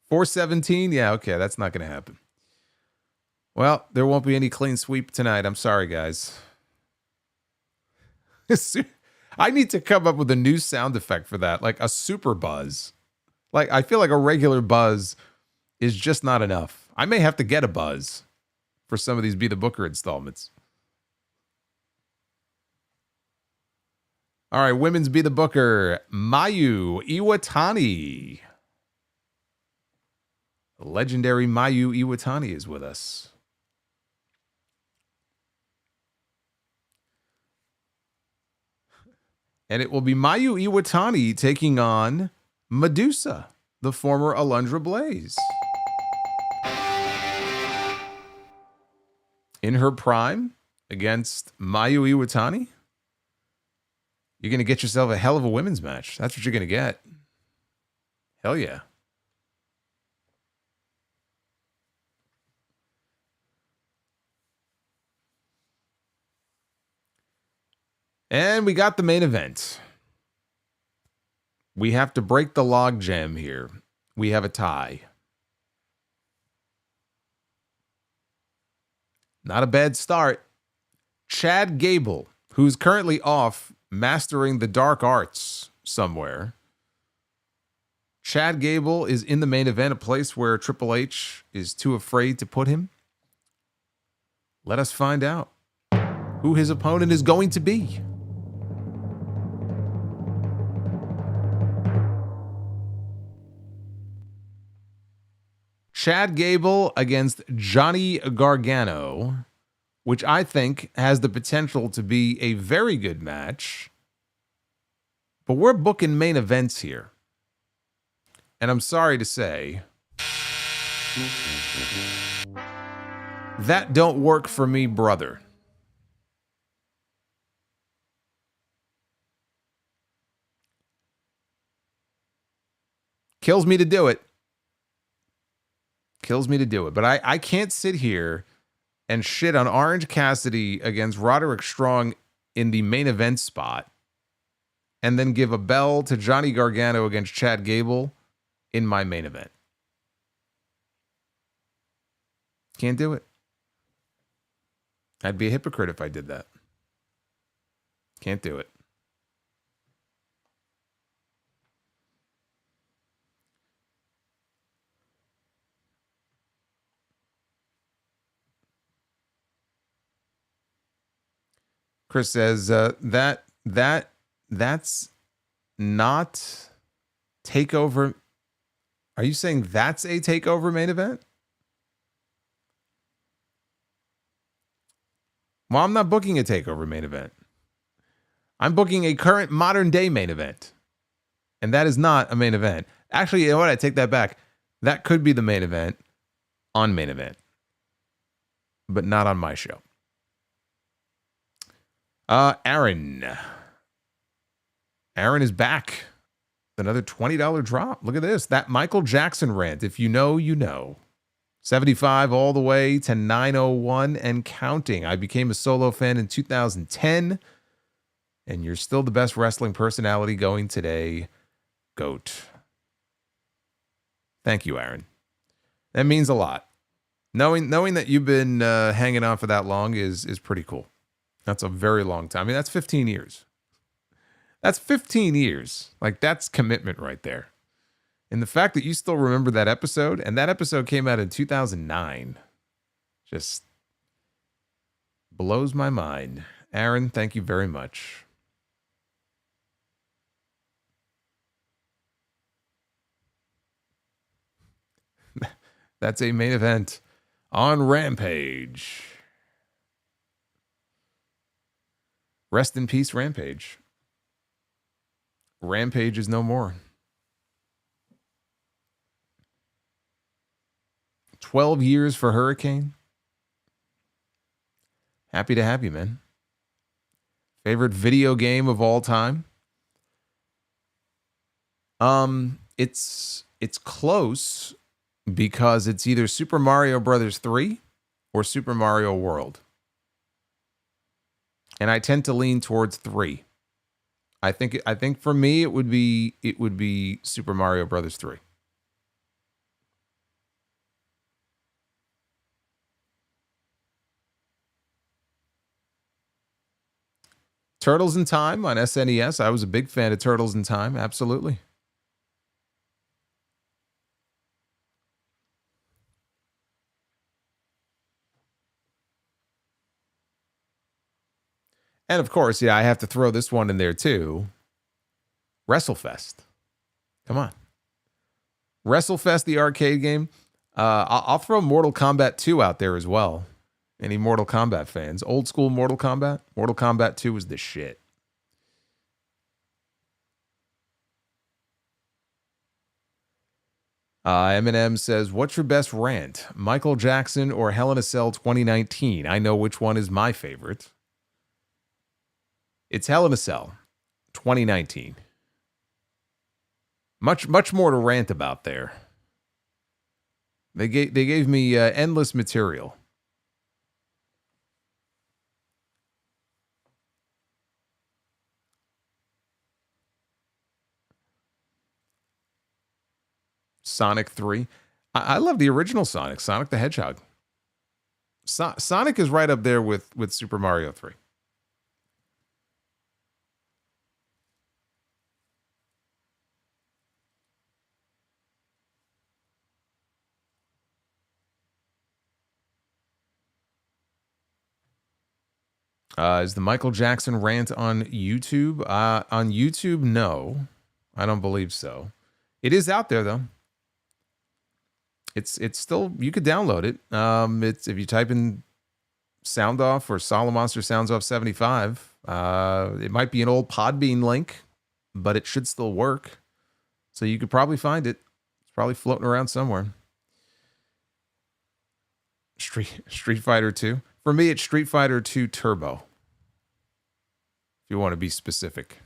417? Yeah, okay, that's not going to happen. Well, there won't be any clean sweep tonight. I'm sorry, guys. I need to come up with a new sound effect for that, like a super buzz. Like, I feel like a regular buzz is just not enough. I may have to get a buzz for some of these Be the Booker installments. All right, women's Be the Booker, Mayu Iwatani. The legendary Mayu Iwatani is with us. And it will be Mayu Iwatani taking on Medusa, the former Alundra Blaze. In her prime against Mayu Iwatani, you're going to get yourself a hell of a women's match. That's what you're going to get. Hell yeah. And we got the main event. We have to break the logjam here. We have a tie. Not a bad start. Chad Gable, who's currently off mastering the dark arts somewhere. Chad Gable is in the main event, a place where Triple H is too afraid to put him. Let us find out who his opponent is going to be. Chad Gable against Johnny Gargano, which I think has the potential to be a very good match. But we're booking main events here. And I'm sorry to say, that don't work for me, brother. Kills me to do it. Kills me to do it. But I can't sit here and shit on Orange Cassidy against Roderick Strong in the main event spot and then give a bell to Johnny Gargano against Chad Gable in my main event. Can't do it. I'd be a hypocrite if I did that. Can't do it. Kris says that's not takeover. Are you saying that's a takeover main event? Well, I'm not booking a takeover main event. I'm booking a current modern day main event. And that is not a main event. Actually, you know what? I take that back. That could be the main event on main event, but not on my show. Aaron is back. Another $20 drop. Look at this. That Michael Jackson rant. If you know, you know. 75 all the way to 901 and counting. I became a Solo fan in 2010, and you're still the best wrestling personality going today. GOAT. Thank you, Aaron. That means a lot. Knowing that you've been hanging on for that long is pretty cool. That's a very long time. I mean, that's 15 years. That's 15 years. Like, that's commitment right there. And the fact that you still remember that episode, and that episode came out in 2009, just blows my mind. Aaron, thank you very much. That's a main event on Rampage. Rest in peace, Rampage. Rampage is no more. 12 years for Hurricane. Happy to have you, man. Favorite video game of all time? It's close because it's either Super Mario Brothers 3 or Super Mario World. And I tend to lean towards 3. I think for me it would be Super Mario Brothers 3. Turtles in Time on SNES. I was a big fan of Turtles in Time, absolutely. And of course, yeah, I have to throw this one in there too. WrestleFest. Come on. WrestleFest, the arcade game. I'll throw Mortal Kombat 2 out there as well. Any Mortal Kombat fans? Old school Mortal Kombat? Mortal Kombat 2 was the shit. Eminem says, what's your best rant? Michael Jackson or Hell in a Cell 2019? I know which one is my favorite. It's Hell in a Cell 2019. Much more to rant about there. They gave me endless material. Sonic 3. I love the original Sonic the Hedgehog. Sonic is right up there with Super Mario 3. Is the Michael Jackson rant on YouTube? On YouTube, no. I don't believe so. It is out there, though. It's still, you could download it. It's if you type in Sound Off or Solomonster Sounds Off 75, it might be an old Podbean link, but it should still work. So you could probably find it. It's probably floating around somewhere. Street Fighter 2. For me, it's Street Fighter 2 Turbo. If you want to be specific.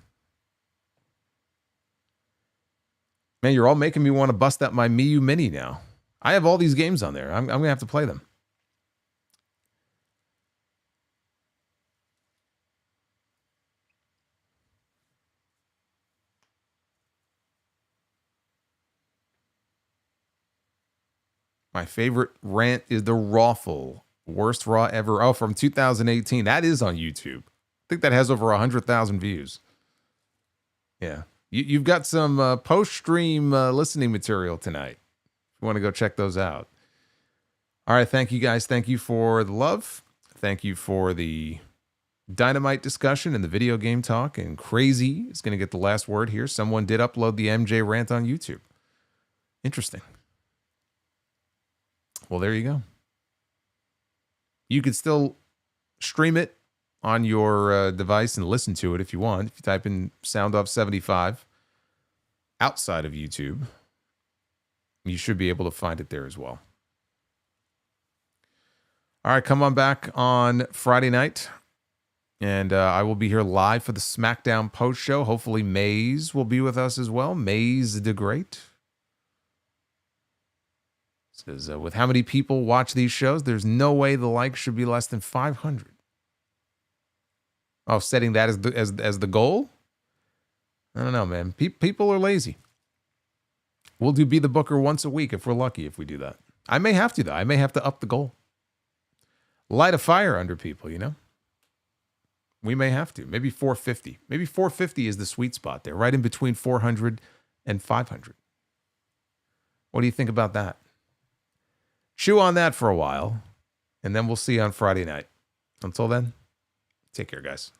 Man, you're all making me want to bust out my Miu Mini now. I have all these games on there. I'm going to have to play them. My favorite rant is the Rawful. Worst Raw ever. Oh, from 2018. That is on YouTube. I think that has over 100,000 views. Yeah. You've got some post-stream listening material tonight. If you want to go check those out. All right. Thank you, guys. Thank you for the love. Thank you for the Dynamite discussion and the video game talk. And Crazy is going to get the last word here. Someone did upload the MJ rant on YouTube. Interesting. Well, there you go. You could still stream it on your device and listen to it if you want. If you type in Sound Off 75 outside of YouTube, you should be able to find it there as well. All right, come on back on Friday night. And I will be here live for the SmackDown post show. Hopefully Maze will be with us as well. Maze the Great. Says, with how many people watch these shows, there's no way the likes should be less than 500. Oh, setting that as the goal? I don't know, man. People are lazy. We'll do Be the Booker once a week if we're lucky if we do that. I may have to, though. I may have to up the goal. Light a fire under people, you know? We may have to. Maybe 450. Maybe 450 is the sweet spot there, right in between 400 and 500. What do you think about that? Chew on that for a while, and then we'll see you on Friday night. Until then, take care, guys.